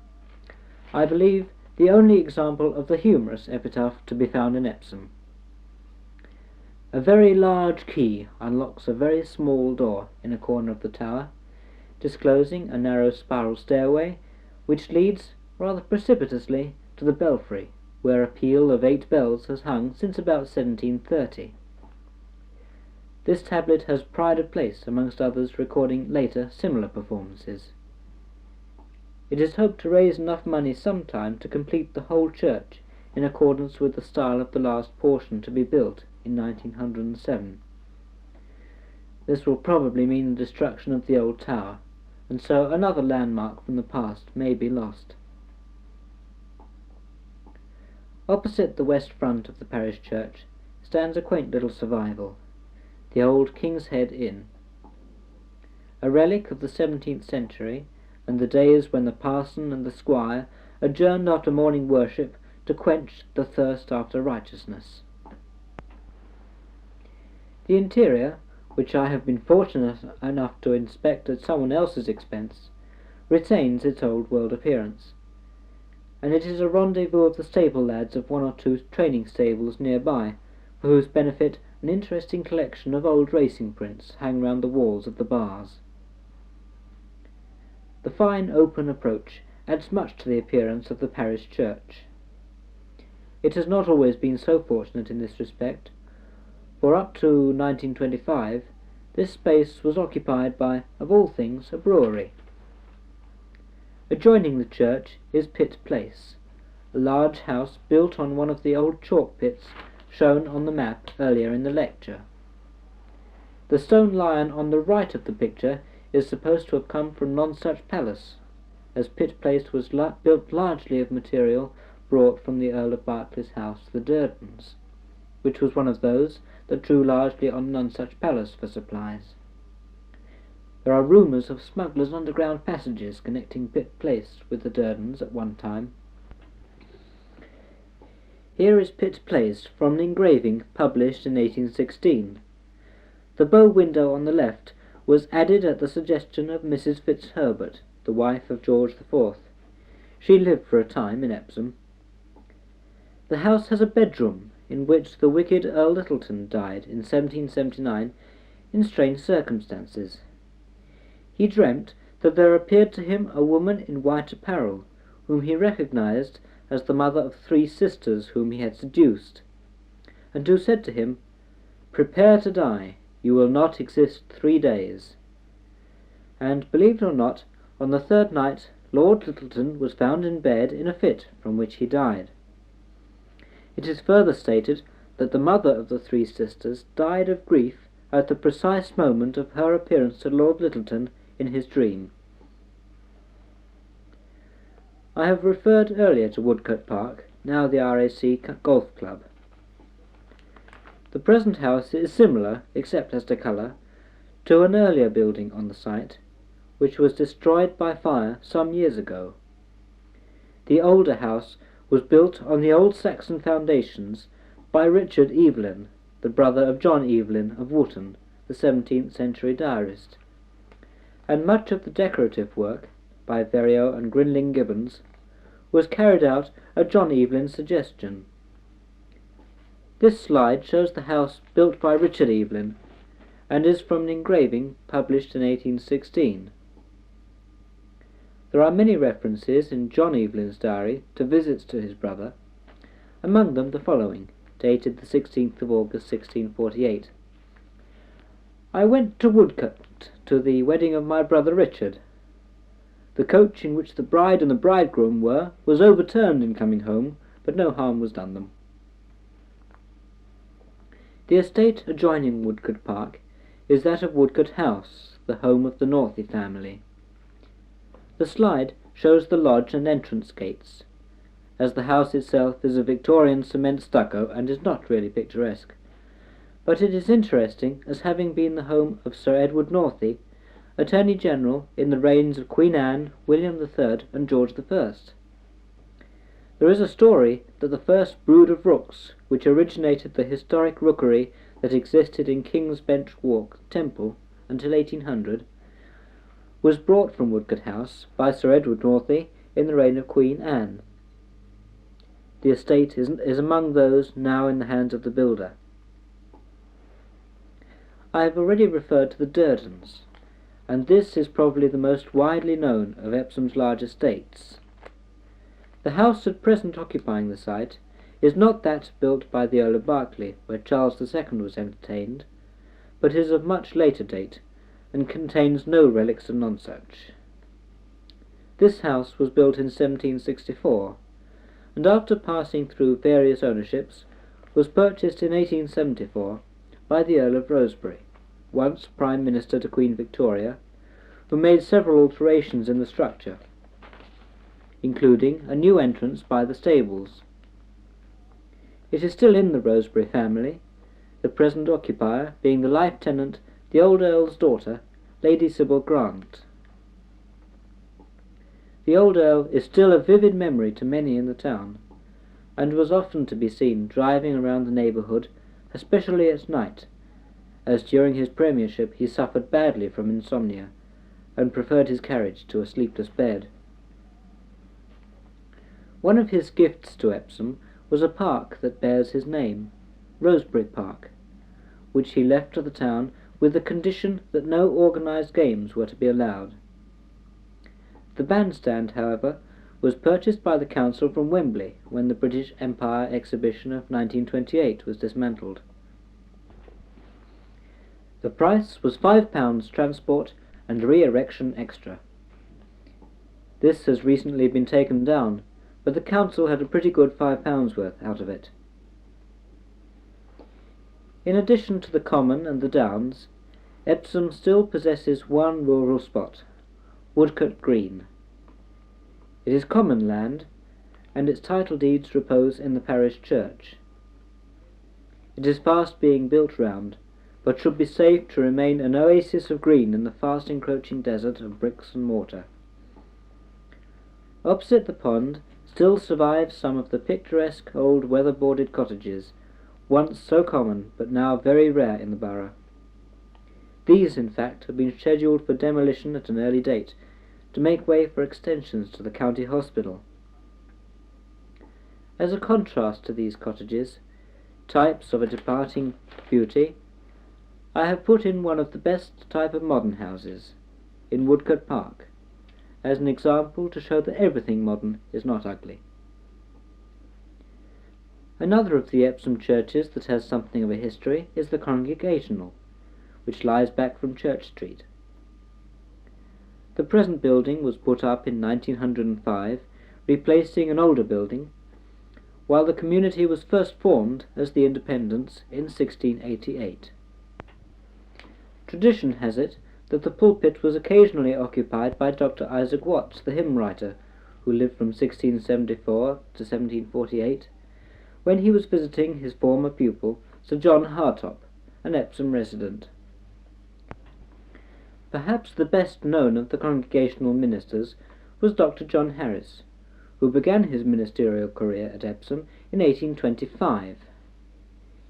I believe the only example of the humorous epitaph to be found in Epsom. A very large key unlocks a very small door in a corner of the tower, disclosing a narrow spiral stairway, which leads, rather precipitously, to the belfry, where a peal of 8 bells has hung since about 1730. This tablet has pride of place amongst others recording later similar performances. It is hoped to raise enough money sometime to complete the whole church in accordance with the style of the last portion to be built in 1907. This will probably mean the destruction of the old tower, and so another landmark from the past may be lost. Opposite the west front of the parish church stands a quaint little survival, the old King's Head Inn, a relic of the 17th century and the days when the parson and the squire adjourned after morning worship to quench the thirst after righteousness. The interior, which I have been fortunate enough to inspect at someone else's expense, retains its old-world appearance, and it is a rendezvous of the stable lads of 1 or 2 training stables nearby, for whose benefit an interesting collection of old racing prints hang round the walls of the bars. The fine open approach adds much to the appearance of the parish church. It has not always been so fortunate in this respect, for up to 1925 this space was occupied by, of all things, a brewery. Adjoining the church is Pitt Place, a large house built on one of the old chalk pits shown on the map earlier in the lecture. The stone lion on the right of the picture is supposed to have come from Nonsuch Palace, as Pitt Place was built largely of material brought from the Earl of Berkeley's house, the Durdens, which was one of those that drew largely on Nonsuch Palace for supplies. There are rumours of smugglers' underground passages connecting Pitt Place with the Durdens at one time. Here is Pitt Place from an engraving published in 1816. The bow window on the left was added at the suggestion of Mrs. Fitzherbert, the wife of George IV. She lived for a time in Epsom. The house has a bedroom in which the wicked Earl Littleton died in 1779 in strange circumstances. He dreamt that there appeared to him a woman in white apparel, whom he recognized as the mother of 3 sisters whom he had seduced, and who said to him, "Prepare to die, you will not exist 3 days." And, believe it or not, on the 3rd night Lord Littleton was found in bed in a fit from which he died. It is further stated that the mother of the 3 sisters died of grief at the precise moment of her appearance to Lord Littleton in his dream. I have referred earlier to Woodcote Park, now the RAC Golf Club. The present house is similar, except as to colour, to an earlier building on the site, which was destroyed by fire some years ago. The older house was built on the old Saxon foundations by Richard Evelyn, the brother of John Evelyn of Wootton, the 17th century diarist, and much of the decorative work, by Verrio and Grinling Gibbons, was carried out at John Evelyn's suggestion. This slide shows the house built by Richard Evelyn, and is from an engraving published in 1816. There are many references in John Evelyn's diary to visits to his brother, among them the following, dated the 16th of August 1648. "I went to Woodcote to the wedding of my brother Richard. The coach in which the bride and the bridegroom were was overturned in coming home, but no harm was done them." The estate adjoining Woodcote Park is that of Woodcote House, the home of the Northey family. The slide shows the lodge and entrance gates, as the house itself is a Victorian cement stucco and is not really picturesque, but it is interesting as having been the home of Sir Edward Northey, Attorney General in the reigns of Queen Anne, William III and George I. There is a story that the first brood of rooks, which originated the historic rookery that existed in King's Bench Walk, Temple, until 1800, was brought from Woodcote House by Sir Edward Northey in the reign of Queen Anne. The estate is among those now in the hands of the builder. I have already referred to the Durdens, and this is probably the most widely known of Epsom's large estates. The house at present occupying the site is not that built by the Earl of Berkeley, where Charles II was entertained, but is of much later date, and contains no relics of Nonsuch. This house was built in 1764, and after passing through various ownerships, was purchased in 1874 by the Earl of Rosebery, once Prime Minister to Queen Victoria, who made several alterations in the structure, including a new entrance by the stables. It is still in the Rosebery family, the present occupier being the life tenant, the old Earl's daughter, Lady Sybil Grant. The old Earl is still a vivid memory to many in the town, and was often to be seen driving around the neighbourhood, especially at night, as during his premiership he suffered badly from insomnia, and preferred his carriage to a sleepless bed. One of his gifts to Epsom was a park that bears his name, Rosebery Park, which he left to the town with the condition that no organised games were to be allowed. The bandstand, however, was purchased by the council from Wembley when the British Empire Exhibition of 1928 was dismantled. The price was £5 transport and re-erection extra. This has recently been taken down, but the council had a pretty good £5 worth out of it. In addition to the common and the downs, Epsom still possesses one rural spot, Woodcote Green. It is common land, and its title deeds repose in the parish church. It is fast being built round, but should be safe to remain an oasis of green in the fast encroaching desert of bricks and mortar. Opposite the pond still survive some of the picturesque old weather-boarded cottages, once so common but now very rare in the borough. These, in fact, have been scheduled for demolition at an early date, to make way for extensions to the county hospital. As a contrast to these cottages, types of a departing beauty, I have put in one of the best type of modern houses, in Woodcote Park, as an example to show that everything modern is not ugly. Another of the Epsom churches that has something of a history is the Congregational, which lies back from Church Street. The present building was put up in 1905, replacing an older building, while the community was first formed as the Independents in 1688. Tradition has it that the pulpit was occasionally occupied by Dr. Isaac Watts, the hymn writer, who lived from 1674 to 1748, when he was visiting his former pupil, Sir John Hartop, an Epsom resident. Perhaps the best known of the Congregational ministers was Dr. John Harris, who began his ministerial career at Epsom in 1825.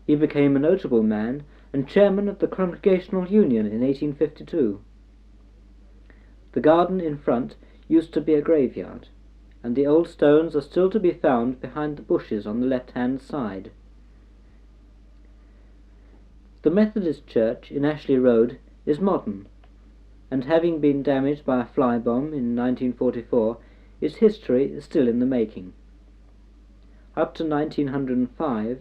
He became a notable man and chairman of the Congregational Union in 1852. The garden in front used to be a graveyard, and the old stones are still to be found behind the bushes on the left-hand side. The Methodist Church in Ashley Road is modern, and having been damaged by a fly bomb in 1944, its history is still in the making. Up to 1905,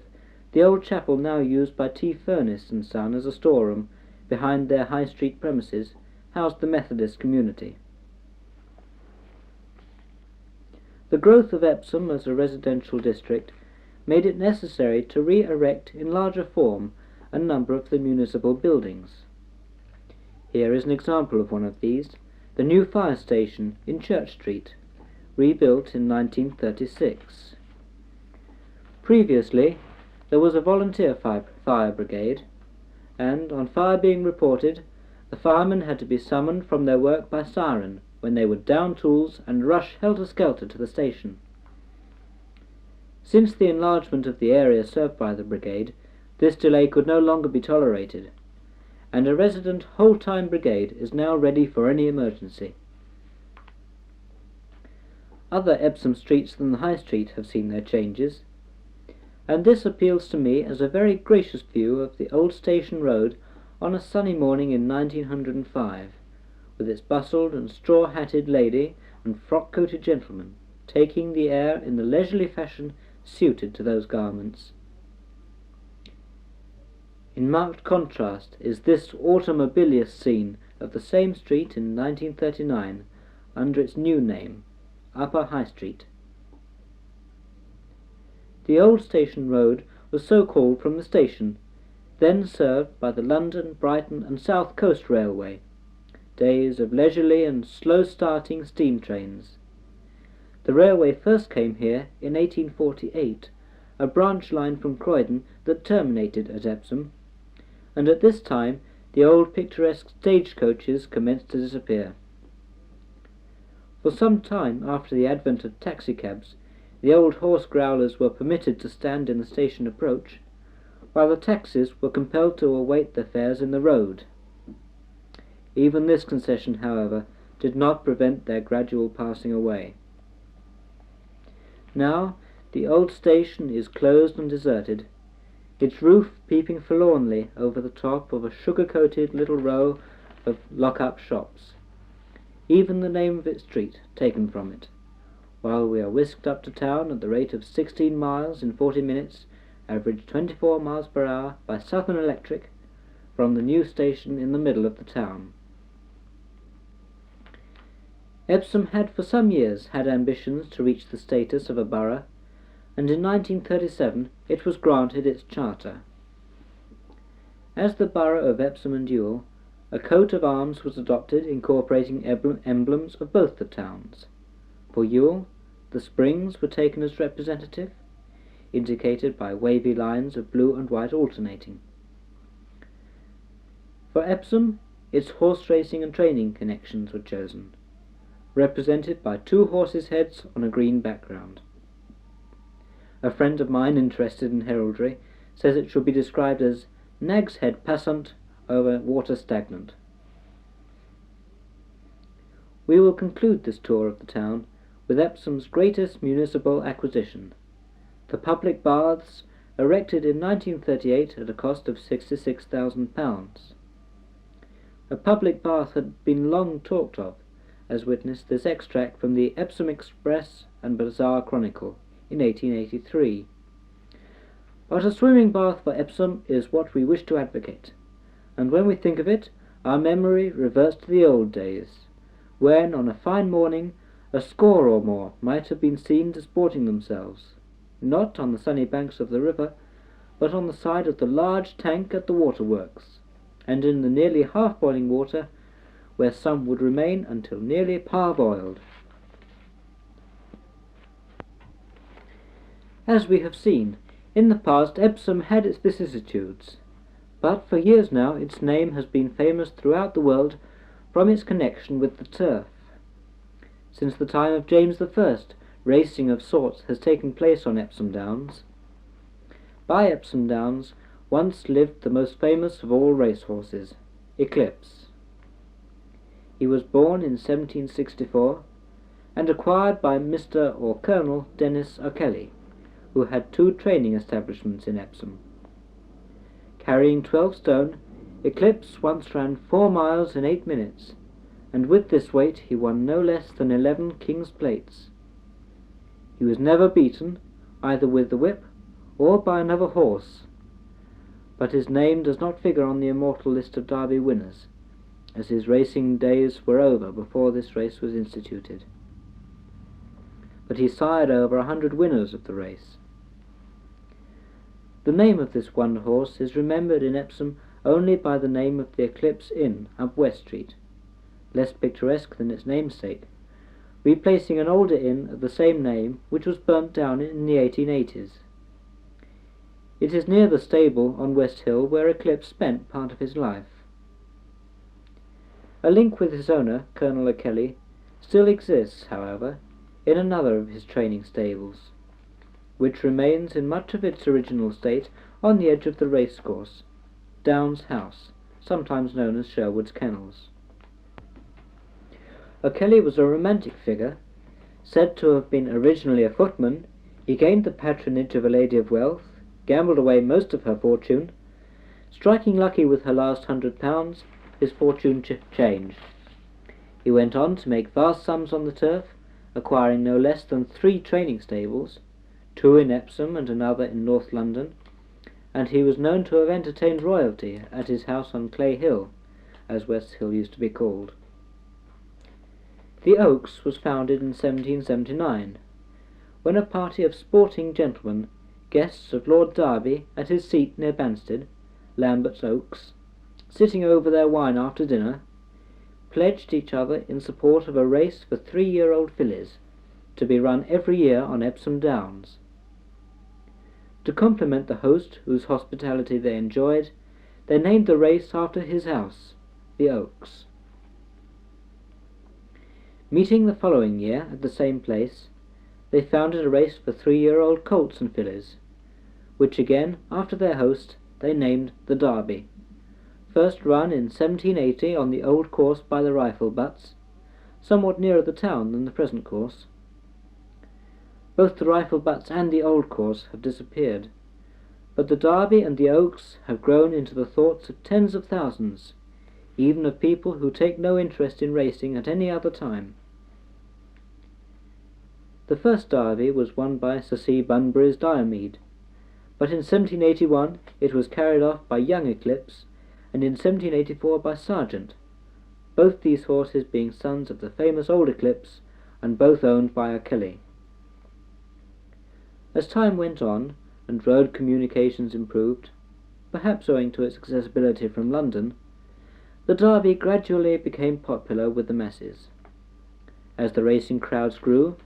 the old chapel now used by T. Furness and Son as a storeroom behind their High Street premises housed the Methodist community. The growth of Epsom as a residential district made it necessary to re-erect in larger form a number of the municipal buildings. Here is an example of one of these, the new fire station in Church Street, rebuilt in 1936. Previously, there was a volunteer fire brigade, and, on fire being reported, the firemen had to be summoned from their work by siren, when they would down tools and rush helter-skelter to the station. Since the enlargement of the area served by the brigade, this delay could no longer be tolerated, and a resident whole-time brigade is now ready for any emergency. Other Epsom streets than the High Street have seen their changes, and this appeals to me as a very gracious view of the old station road on a sunny morning in 1905, with its bustled and straw-hatted lady and frock-coated gentleman, taking the air in the leisurely fashion suited to those garments. In marked contrast is this automobilious scene of the same street in 1939 under its new name, Upper High Street. The old station road was so called from the station, then served by the London, Brighton and South Coast Railway, days of leisurely and slow-starting steam trains. The railway first came here in 1848, a branch line from Croydon that terminated at Epsom, and at this time the old picturesque stagecoaches commenced to disappear. For some time after the advent of taxicabs, the old horse growlers were permitted to stand in the station approach, while the taxis were compelled to await their fares in the road. Even this concession, however, did not prevent their gradual passing away. Now the old station is closed and deserted, its roof peeping forlornly over the top of a sugar-coated little row of lock-up shops. Even the name of its street taken from it, while we are whisked up to town at the rate of 16 miles in 40 minutes, average 24 miles per hour by Southern Electric, from the new station in the middle of the town. Epsom had for some years had ambitions to reach the status of a borough, and in 1937 it was granted its charter. As the borough of Epsom and Ewell, a coat of arms was adopted incorporating emblems of both the towns. For Ewell, the springs were taken as representative, indicated by wavy lines of blue and white alternating. For Epsom, its horse racing and training connections were chosen, represented by two horses' heads on a green background. A friend of mine interested in heraldry says it should be described as Nag's Head Passant over water stagnant. We will conclude this tour of the town with Epsom's greatest municipal acquisition, the public baths erected in 1938 at a cost of £66,000. A public bath had been long talked of, as witnessed this extract from the Epsom Express and Bazaar Chronicle in 1883. But a swimming bath for Epsom is what we wish to advocate, and when we think of it, our memory reverts to the old days, when on a fine morning a score or more might have been seen disporting themselves, not on the sunny banks of the river, but on the side of the large tank at the waterworks, and in the nearly half-boiling water, where some would remain until nearly parboiled. As we have seen, in the past Epsom had its vicissitudes, but for years now its name has been famous throughout the world from its connection with the turf. Since the time of James I, racing of sorts has taken place on Epsom Downs. By Epsom Downs once lived the most famous of all racehorses, Eclipse. He was born in 1764 and acquired by Mr. or Colonel Dennis O'Kelly, who had two training establishments in Epsom. Carrying 12 stone, Eclipse once ran 4 miles in 8 minutes, and with this weight he won no less than 11 King's Plates. He was never beaten, either with the whip or by another horse, but his name does not figure on the immortal list of Derby winners, as his racing days were over before this race was instituted. But he sired over 100 winners of the race. The name of this one horse is remembered in Epsom only by the name of the Eclipse Inn up West Street, less picturesque than its namesake, replacing an older inn of the same name which was burnt down in the 1880s. It is near the stable on West Hill where Eclipse spent part of his life. A link with his owner, Colonel O'Kelly, still exists, however, in another of his training stables, which remains in much of its original state on the edge of the racecourse, Downs House, sometimes known as Sherwood's Kennels. O'Kelly was a romantic figure. Said to have been originally a footman, he gained the patronage of a lady of wealth, gambled away most of her fortune. Striking lucky with her last £100, his fortune changed. He went on to make vast sums on the turf, acquiring no less than 3 training stables, 2 in Epsom and another in North London, and he was known to have entertained royalty at his house on Clay Hill, as West Hill used to be called. The Oaks was founded in 1779, when a party of sporting gentlemen, guests of Lord Derby at his seat near Banstead, Lambert's Oaks, sitting over their wine after dinner, pledged each other in support of a race for 3-year-old fillies, to be run every year on Epsom Downs. To compliment the host whose hospitality they enjoyed, they named the race after his house, the Oaks. Meeting the following year at the same place, they founded a race for 3-year-old colts and fillies, which again, after their host, they named the Derby, first run in 1780 on the old course by the rifle butts, somewhat nearer the town than the present course. Both the rifle butts and the old course have disappeared, But the Derby and the Oaks have grown into the thoughts of tens of thousands, even of people who take no interest in racing at any other time. The first Derby was won by Sir C. Bunbury's Diomede, but in 1781 it was carried off by Young Eclipse, and in 1784 by Sargent, both these horses being sons of the famous Old Eclipse, and both owned by O'Kelly. As time went on, and road communications improved, perhaps owing to its accessibility from London, the Derby gradually became popular with the masses. As the racing crowds grew,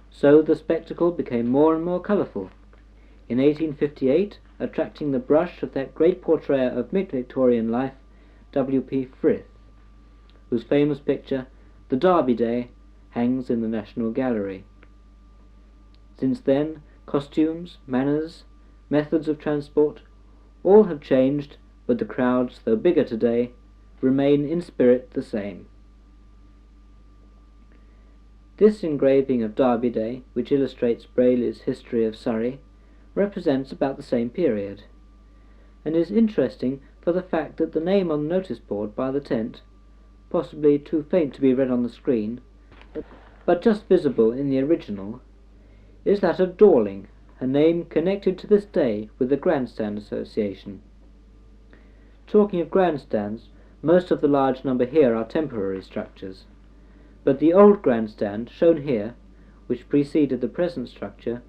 so the spectacle became more and more colourful, in 1858 attracting the brush of that great portrayer of mid-Victorian life, W.P. Frith, whose famous picture, The Derby Day, hangs in the National Gallery. Since then, costumes, manners, methods of transport, all have changed, but the crowds, though bigger today, remain in spirit the same. This engraving of Derby Day, which illustrates Brayley's History of Surrey, represents about the same period, and is interesting for the fact that the name on the notice board by the tent, possibly too faint to be read on the screen, but just visible in the original, is that of Dorling, a name connected to this day with the Grandstand Association. Talking of grandstands, most of the large number here are temporary structures, but the old grandstand shown here, which preceded the present structure,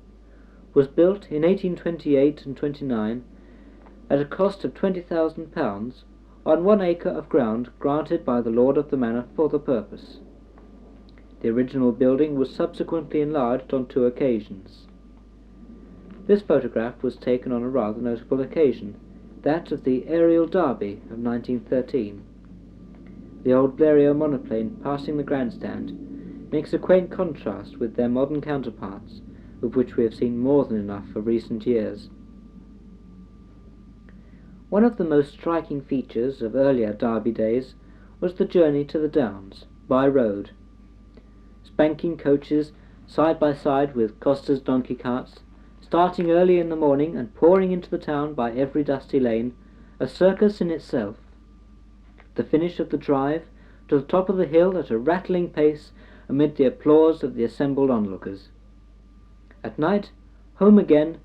was built in 1828 and 29 at a cost of £20,000 on 1 acre of ground granted by the lord of the manor for the purpose. The original building was subsequently enlarged on 2 occasions. This photograph was taken on a rather notable occasion, that of the aerial derby of 1913. The old Blériot monoplane passing the grandstand makes a quaint contrast with their modern counterparts, of which we have seen more than enough for recent years. One of the most striking features of earlier Derby days was the journey to the Downs, by road. Spanking coaches, side by side with costers' donkey carts, starting early in the morning and pouring into the town by every dusty lane, a circus in itself. The finish of the drive, to the top of the hill at a rattling pace amid the applause of the assembled onlookers. At night, home again,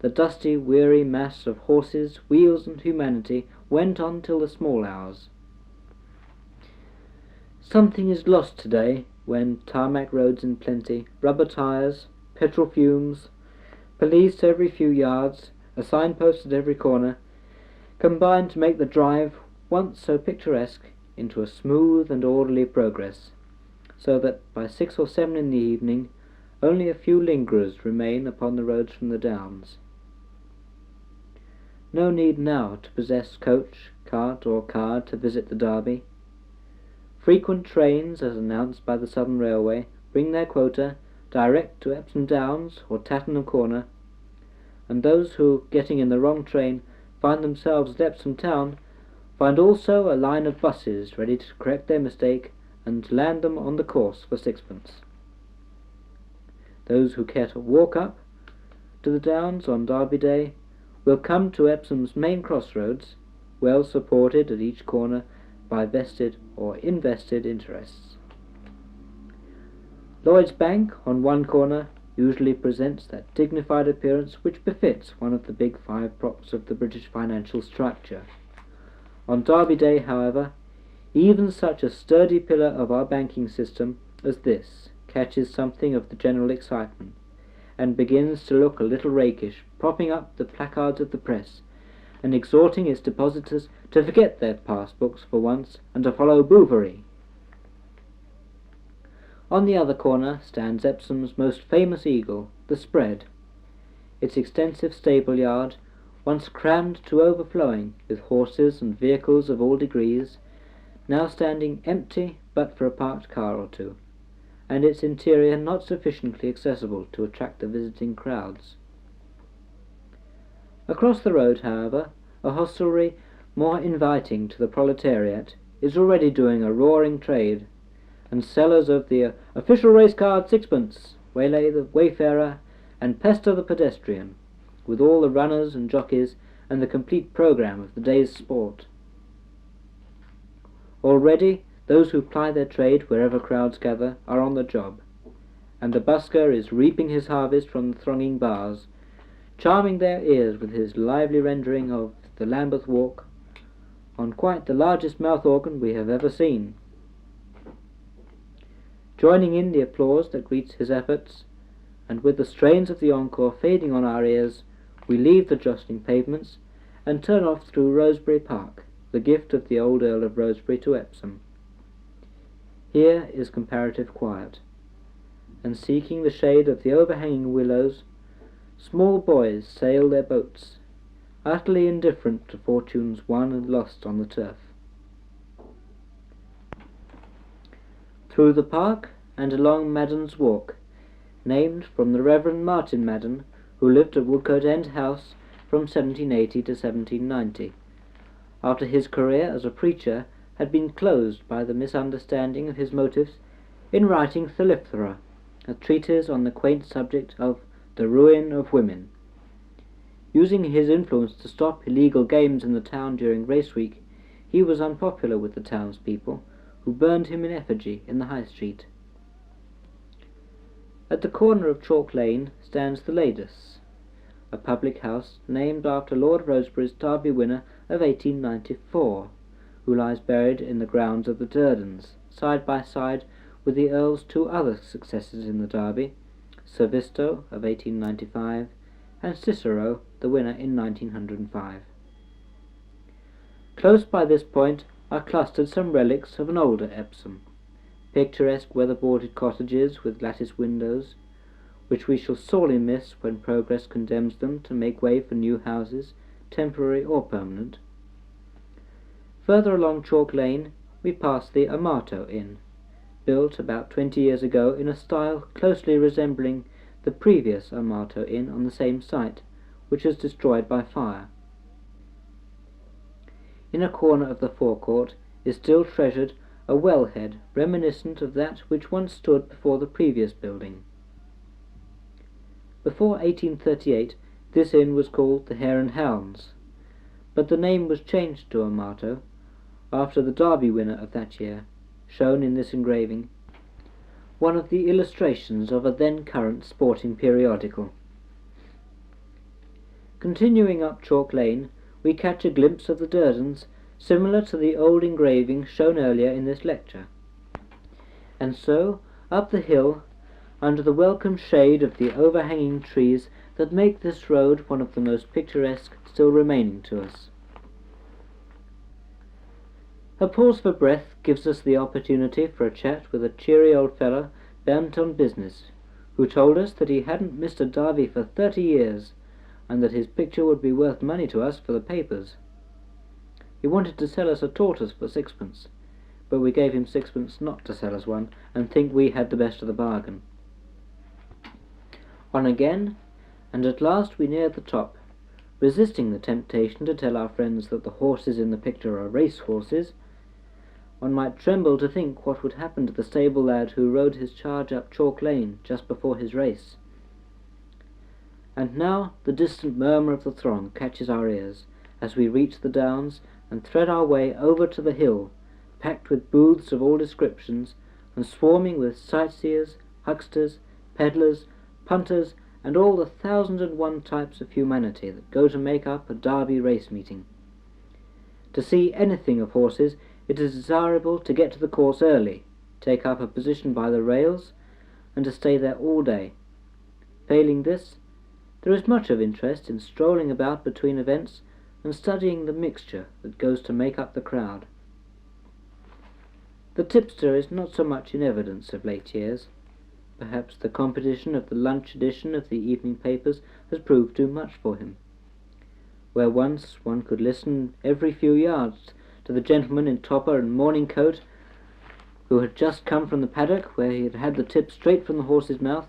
the dusty, weary mass of horses, wheels, and humanity went on till the small hours. Something is lost today when tarmac roads in plenty, rubber tyres, petrol fumes, police every few yards, a signpost at every corner, combine to make the drive, once so picturesque, into a smooth and orderly progress, so that by 6 or 7 in the evening only a few lingerers remain upon the roads from the Downs. No need now to possess coach, cart, or car to visit the Derby. Frequent trains, as announced by the Southern Railway, bring their quota direct to Epsom Downs or Tattenham Corner, and those who, getting in the wrong train, find themselves at Epsom Town, find also a line of buses ready to correct their mistake and to land them on the course for 6pence. Those who care to walk up to the Downs on Derby Day will come to Epsom's main crossroads, well supported at each corner by vested or invested interests. Lloyd's Bank on one corner usually presents that dignified appearance which befits one of the big 5 props of the British financial structure. On Derby Day, however, even such a sturdy pillar of our banking system as this catches something of the general excitement, and begins to look a little rakish, propping up the placards of the press, and exhorting its depositors to forget their passbooks for once, and to follow Bouverie. On the other corner stands Epsom's most famous eagle, the Spread, its extensive stable yard, once crammed to overflowing with horses and vehicles of all degrees, now standing empty but for a parked car or two, and its interior not sufficiently accessible to attract the visiting crowds. Across the road, however, a hostelry more inviting to the proletariat is already doing a roaring trade, and sellers of the official race card 6pence waylay the wayfarer and pester the pedestrian, with all the runners and jockeys and the complete programme of the day's sport. Already those who ply their trade wherever crowds gather are on the job, and the busker is reaping his harvest from the thronging bars, charming their ears with his lively rendering of the Lambeth Walk on quite the largest mouth organ we have ever seen. Joining in the applause that greets his efforts, and with the strains of the encore fading on our ears, we leave the jostling pavements and turn off through Rosebery Park, the gift of the old Earl of Rosebery to Epsom. Here is comparative quiet, and seeking the shade of the overhanging willows, small boys sail their boats, utterly indifferent to fortunes won and lost on the turf. Through the park and along Madden's Walk, named from the Reverend Martin Madden, who lived at Woodcote End House from 1780 to 1790, after his career as a preacher had been closed by the misunderstanding of his motives in writing Thelipthera, a treatise on the quaint subject of the ruin of women. Using his influence to stop illegal games in the town during race week, he was unpopular with the townspeople, who burned him in effigy in the High Street. At the corner of Chalk Lane stands the Ladus, a public house named after Lord Rosebery's Derby winner of 1894, who lies buried in the grounds of the Durdens, side by side with the Earl's two other successors in the Derby, Sir Visto of 1895 and Cicero, the winner in 1905. Close by this point are clustered some relics of an older Epsom, picturesque weather-boarded cottages with lattice windows, which we shall sorely miss when progress condemns them to make way for new houses, temporary or permanent. Further along Chalk Lane we pass the Amato Inn, built about 20 years ago in a style closely resembling the previous Amato Inn on the same site, which was destroyed by fire. In a corner of the forecourt is still treasured a well-head reminiscent of that which once stood before the previous building. Before 1838 this inn was called the Hare and Hounds, but the name was changed to Amato after the Derby winner of that year, shown in this engraving, one of the illustrations of a then-current sporting periodical. Continuing up Chalk Lane, we catch a glimpse of the Durdens, similar to the old engraving shown earlier in this lecture. And so, up the hill, under the welcome shade of the overhanging trees that make this road one of the most picturesque still remaining to us. A pause for breath gives us the opportunity for a chat with a cheery old fellow bent on business, who told us that he hadn't missed a Derby for 30 years, and that his picture would be worth money to us for the papers. He wanted to sell us a tortoise for 6pence, but we gave him 6pence not to sell us one, and think we had the best of the bargain. On again, and at last we neared the top, resisting the temptation to tell our friends that the horses in the picture are race horses. One might tremble to think what would happen to the stable lad who rode his charge up Chalk Lane just before his race. And now the distant murmur of the throng catches our ears as we reach the downs and thread our way over to the hill, packed with booths of all descriptions and swarming with sightseers, hucksters, pedlars, punters, and all the 1,001 types of humanity that go to make up a Derby race meeting. To see anything of horses, it is desirable to get to the course early, take up a position by the rails, and to stay there all day. Failing this, there is much of interest in strolling about between events and studying the mixture that goes to make up the crowd. The tipster is not so much in evidence of late years. Perhaps the competition of the lunch edition of the evening papers has proved too much for him. Where once one could listen every few yards to the gentleman in topper and morning coat who had just come from the paddock where he had had the tip straight from the horse's mouth,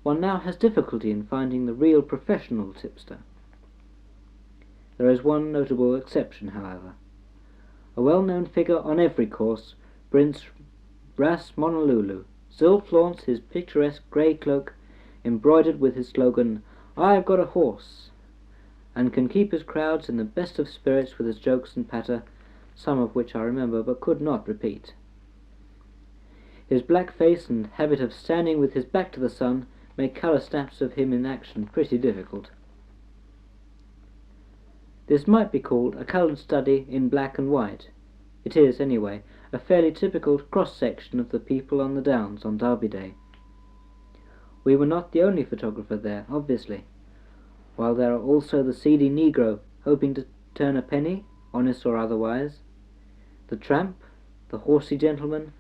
one now has difficulty in finding the real professional tipster. There is one notable exception, however. A well-known figure on every course, Prince Ras Monolulu, still flaunts his picturesque grey cloak, embroidered with his slogan, "I've got a horse," and can keep his crowds in the best of spirits with his jokes and patter, some of which I remember but could not repeat. His black face and habit of standing with his back to the sun make colour snaps of him in action pretty difficult. This might be called a coloured study in black and white. It is, anyway, a fairly typical cross-section of the people on the Downs on Derby Day. We were not the only photographer there, obviously, while there are also the seedy negro hoping to turn a penny, honest or otherwise, the tramp, the horsey gentleman,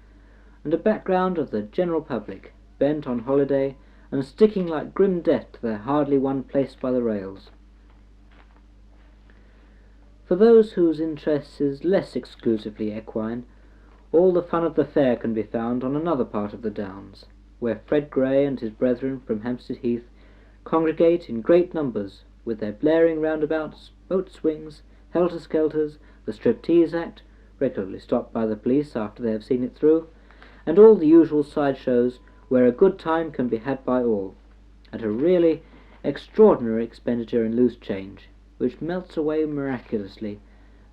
and a background of the general public, bent on holiday and sticking like grim death to their hardly won place by the rails. For those whose interest is less exclusively equine, all the fun of the fair can be found on another part of the Downs, where Fred Grey and his brethren from Hampstead Heath congregate in great numbers, with their blaring roundabouts, boat swings, helter-skelters, the striptease act, regularly stopped by the police after they have seen it through, and all the usual side-shows where a good time can be had by all, at a really extraordinary expenditure in loose change, which melts away miraculously,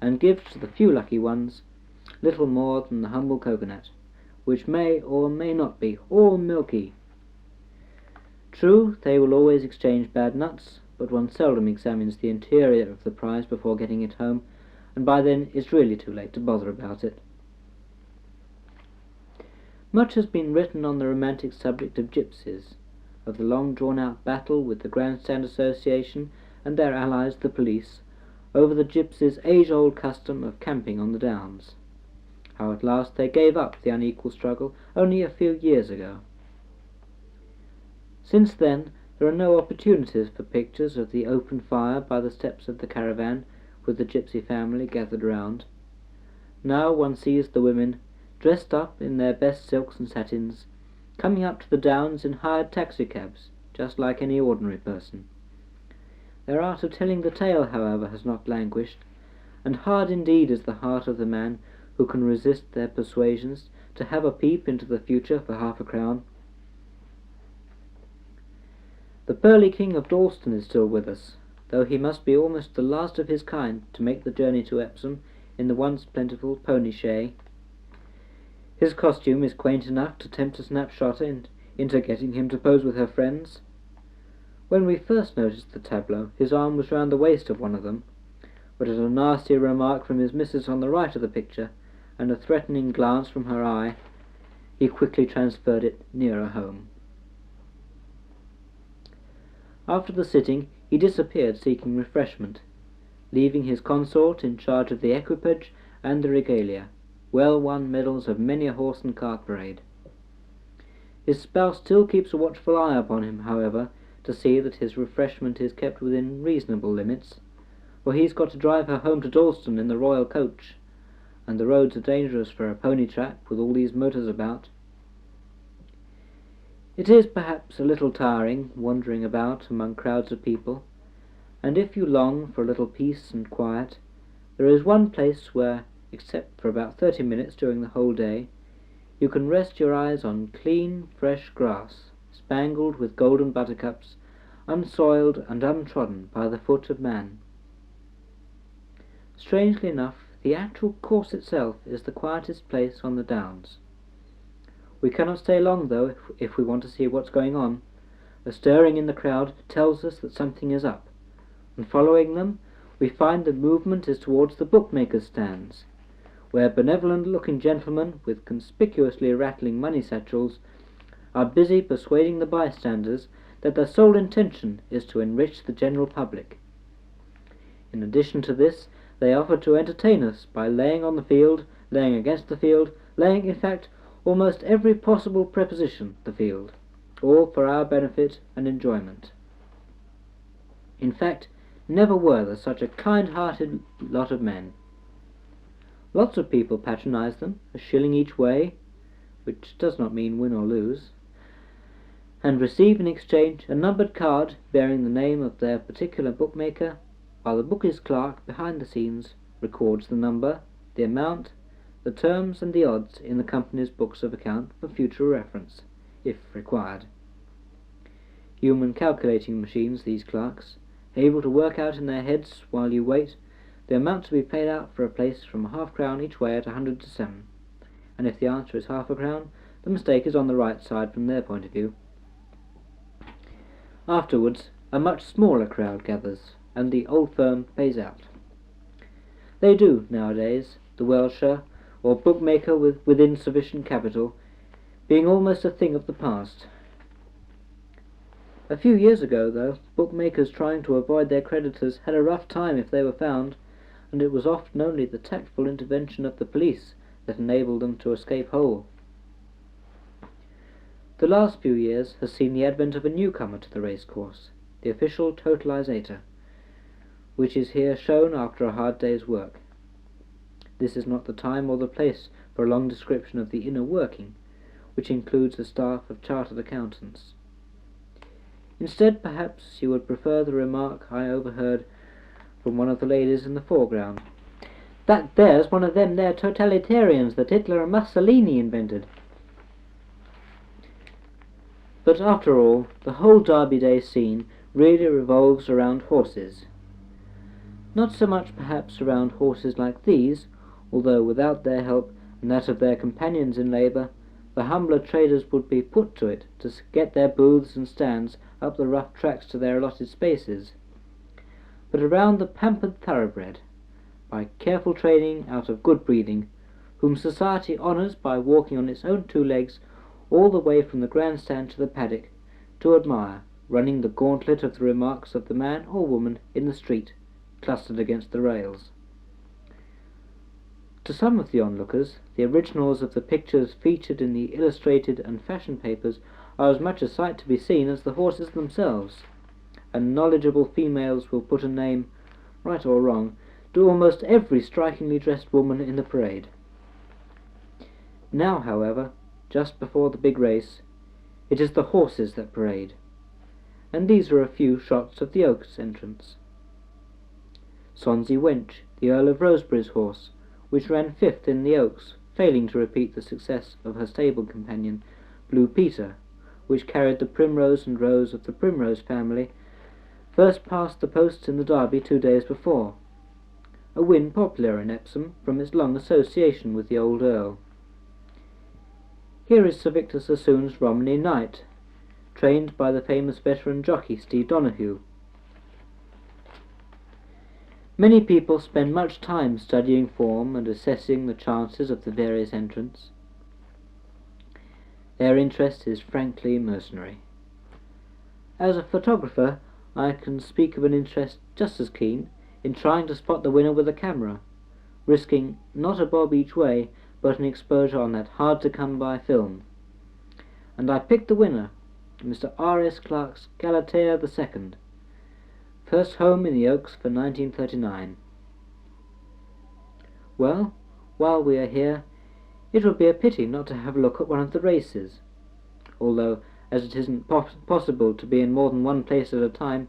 and gives to the few lucky ones little more than the humble coconut, which may or may not be all milky. True, they will always exchange bad nuts, but one seldom examines the interior of the prize before getting it home, and by then it's really too late to bother about it. Much has been written on the romantic subject of gypsies, of the long-drawn-out battle with the Grandstand Association and their allies the police, over the gypsies' age-old custom of camping on the Downs, how at last they gave up the unequal struggle only a few years ago. Since then there are no opportunities for pictures of the open fire by the steps of the caravan with the gypsy family gathered round. Now one sees the women, dressed up in their best silks and satins, coming up to the Downs in hired taxicabs, just like any ordinary person. Their art of telling the tale, however, has not languished, and hard indeed is the heart of the man who can resist their persuasions to have a peep into the future for half a crown. The Pearly King of Dalston is still with us, though he must be almost the last of his kind to make the journey to Epsom in the once plentiful pony shay. His costume is quaint enough to tempt a snapshotter into getting him to pose with her friends. When we first noticed the tableau, his arm was round the waist of one of them, but at a nasty remark from his missus on the right of the picture, and a threatening glance from her eye, he quickly transferred it nearer home. After the sitting, he disappeared seeking refreshment, leaving his consort in charge of the equipage and the regalia, well-won medals of many a horse and cart parade. His spouse still keeps a watchful eye upon him, however, to see that his refreshment is kept within reasonable limits, for he's got to drive her home to Dalston in the royal coach, and the roads are dangerous for a pony trap with all these motors about. It is perhaps a little tiring wandering about among crowds of people, and if you long for a little peace and quiet, there is one place where, except for about 30 minutes during the whole day, you can rest your eyes on clean, fresh grass, spangled with golden buttercups, unsoiled and untrodden by the foot of man. Strangely enough, the actual course itself is the quietest place on the Downs. We cannot stay long, though, if we want to see what's going on. A stirring in the crowd tells us that something is up, and following them, we find the movement is towards the bookmakers' stands, where benevolent-looking gentlemen with conspicuously rattling money satchels are busy persuading the bystanders that their sole intention is to enrich the general public. In addition to this, they offer to entertain us by laying on the field, laying against the field, laying, in fact, almost every possible preposition the field, all for our benefit and enjoyment. In fact, never were there such a kind-hearted lot of men. Lots of people patronize them, a shilling each way, which does not mean win or lose, and receive in exchange a numbered card bearing the name of their particular bookmaker, while the bookies' clerk behind the scenes records the number, the amount, the terms and the odds in the company's books of account for future reference, if required. Human calculating machines, these clerks, able to work out in their heads while you wait the amount to be paid out for a place from half-crown each way at 100 to 7, and if the answer is half a crown, the mistake is on the right side from their point of view. Afterwards, a much smaller crowd gathers, and the old firm pays out. They do, nowadays, the welsher, or bookmaker with insufficient capital, being almost a thing of the past. A few years ago, though, bookmakers trying to avoid their creditors had a rough time if they were found, and it was often only the tactful intervention of the police that enabled them to escape whole. The last few years has seen the advent of a newcomer to the racecourse, the official totalisator, which is here shown after a hard day's work. This is not the time or the place for a long description of the inner working, which includes a staff of chartered accountants. Instead, perhaps, you would prefer the remark I overheard from one of the ladies in the foreground. "That there's one of them there totalitarians that Hitler and Mussolini invented." But after all, the whole Derby Day scene really revolves around horses. Not so much perhaps around horses like these, although without their help and that of their companions in labour, the humbler traders would be put to it to get their booths and stands up the rough tracks to their allotted spaces, but around the pampered thoroughbred, by careful training out of good breeding, whom society honours by walking on its own two legs all the way from the grandstand to the paddock, to admire, running the gauntlet of the remarks of the man or woman in the street, clustered against the rails. To some of the onlookers, the originals of the pictures featured in the illustrated and fashion papers are as much a sight to be seen as the horses themselves, and knowledgeable females will put a name, right or wrong, to almost every strikingly dressed woman in the parade. Now, however, just before the big race, it is the horses that parade, and these are a few shots of the Oaks entrance. Swansea Wench, the Earl of Rosebery's horse, which ran fifth in the Oaks, failing to repeat the success of her stable companion, Blue Peter, which carried the Primrose and Rose of the Primrose family, first passed the posts in the Derby 2 days before, a win popular in Epsom from its long association with the old Earl. Here is Sir Victor Sassoon's Romney Knight, trained by the famous veteran jockey Steve Donoghue. Many people spend much time studying form and assessing the chances of the various entrants. Their interest is frankly mercenary. As a photographer, I can speak of an interest just as keen in trying to spot the winner with a camera, risking not a bob each way, but an exposure on that hard-to-come-by film. And I picked the winner, Mr. R.S. Clark's Galatea II, first home in the Oaks for 1939. Well, while we are here, it would be a pity not to have a look at one of the races, although, as it isn't possible to be in more than one place at a time,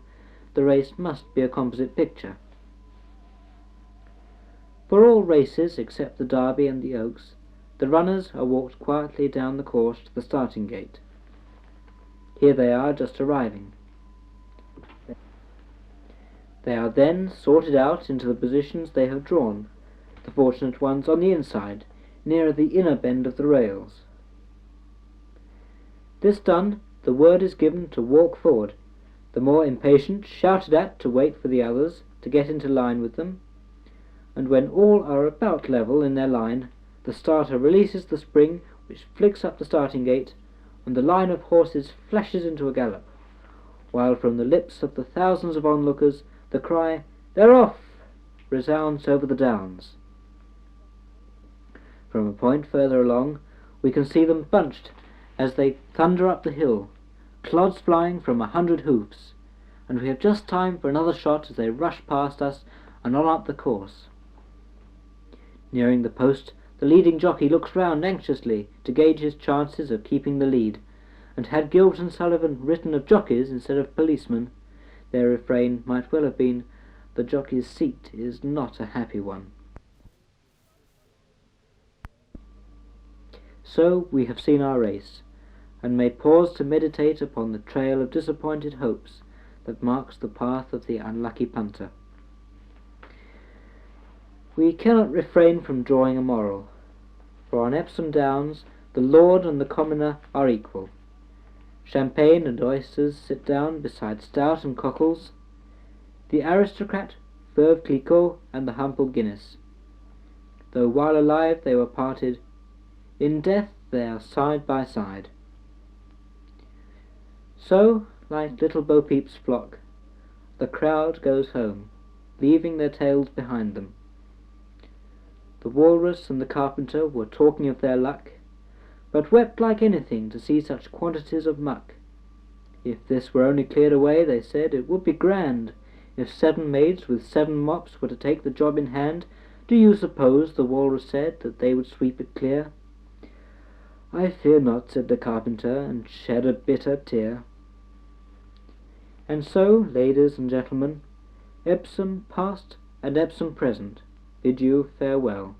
the race must be a composite picture. For all races except the Derby and the Oaks, the runners are walked quietly down the course to the starting gate. Here they are just arriving. They are then sorted out into the positions they have drawn, the fortunate ones on the inside, nearer the inner bend of the rails. This done, the word is given to walk forward, the more impatient shouted at to wait for the others to get into line with them, and when all are about level in their line, the starter releases the spring which flicks up the starting gate, and the line of horses flashes into a gallop, while from the lips of the thousands of onlookers the cry, "They're off!" resounds over the downs. From a point further along, we can see them bunched as they thunder up the hill, clods flying from 100 hoofs, and we have just time for another shot as they rush past us and on up the course. Nearing the post, the leading jockey looks round anxiously to gauge his chances of keeping the lead, and had Gilbert and Sullivan written of jockeys instead of policemen, their refrain might well have been, "The jockey's seat is not a happy one." So we have seen our race, and may pause to meditate upon the trail of disappointed hopes that marks the path of the unlucky punter. We cannot refrain from drawing a moral, for on Epsom Downs the lord and the commoner are equal. Champagne and oysters sit down beside stout and cockles, the aristocrat, Veuve Clicquot, and the humble Guinness. Though while alive they were parted, in death they are side by side. So, like little Bo Peep's flock, the crowd goes home, leaving their tails behind them. The walrus and the carpenter were talking of their luck, but wept like anything to see such quantities of muck. If this were only cleared away, they said, it would be grand. If 7 maids with 7 mops were to take the job in hand, do you suppose, the walrus said, that they would sweep it clear? I fear not, said the carpenter, and shed a bitter tear. And so, ladies and gentlemen, Epsom past and Epsom present bid you farewell.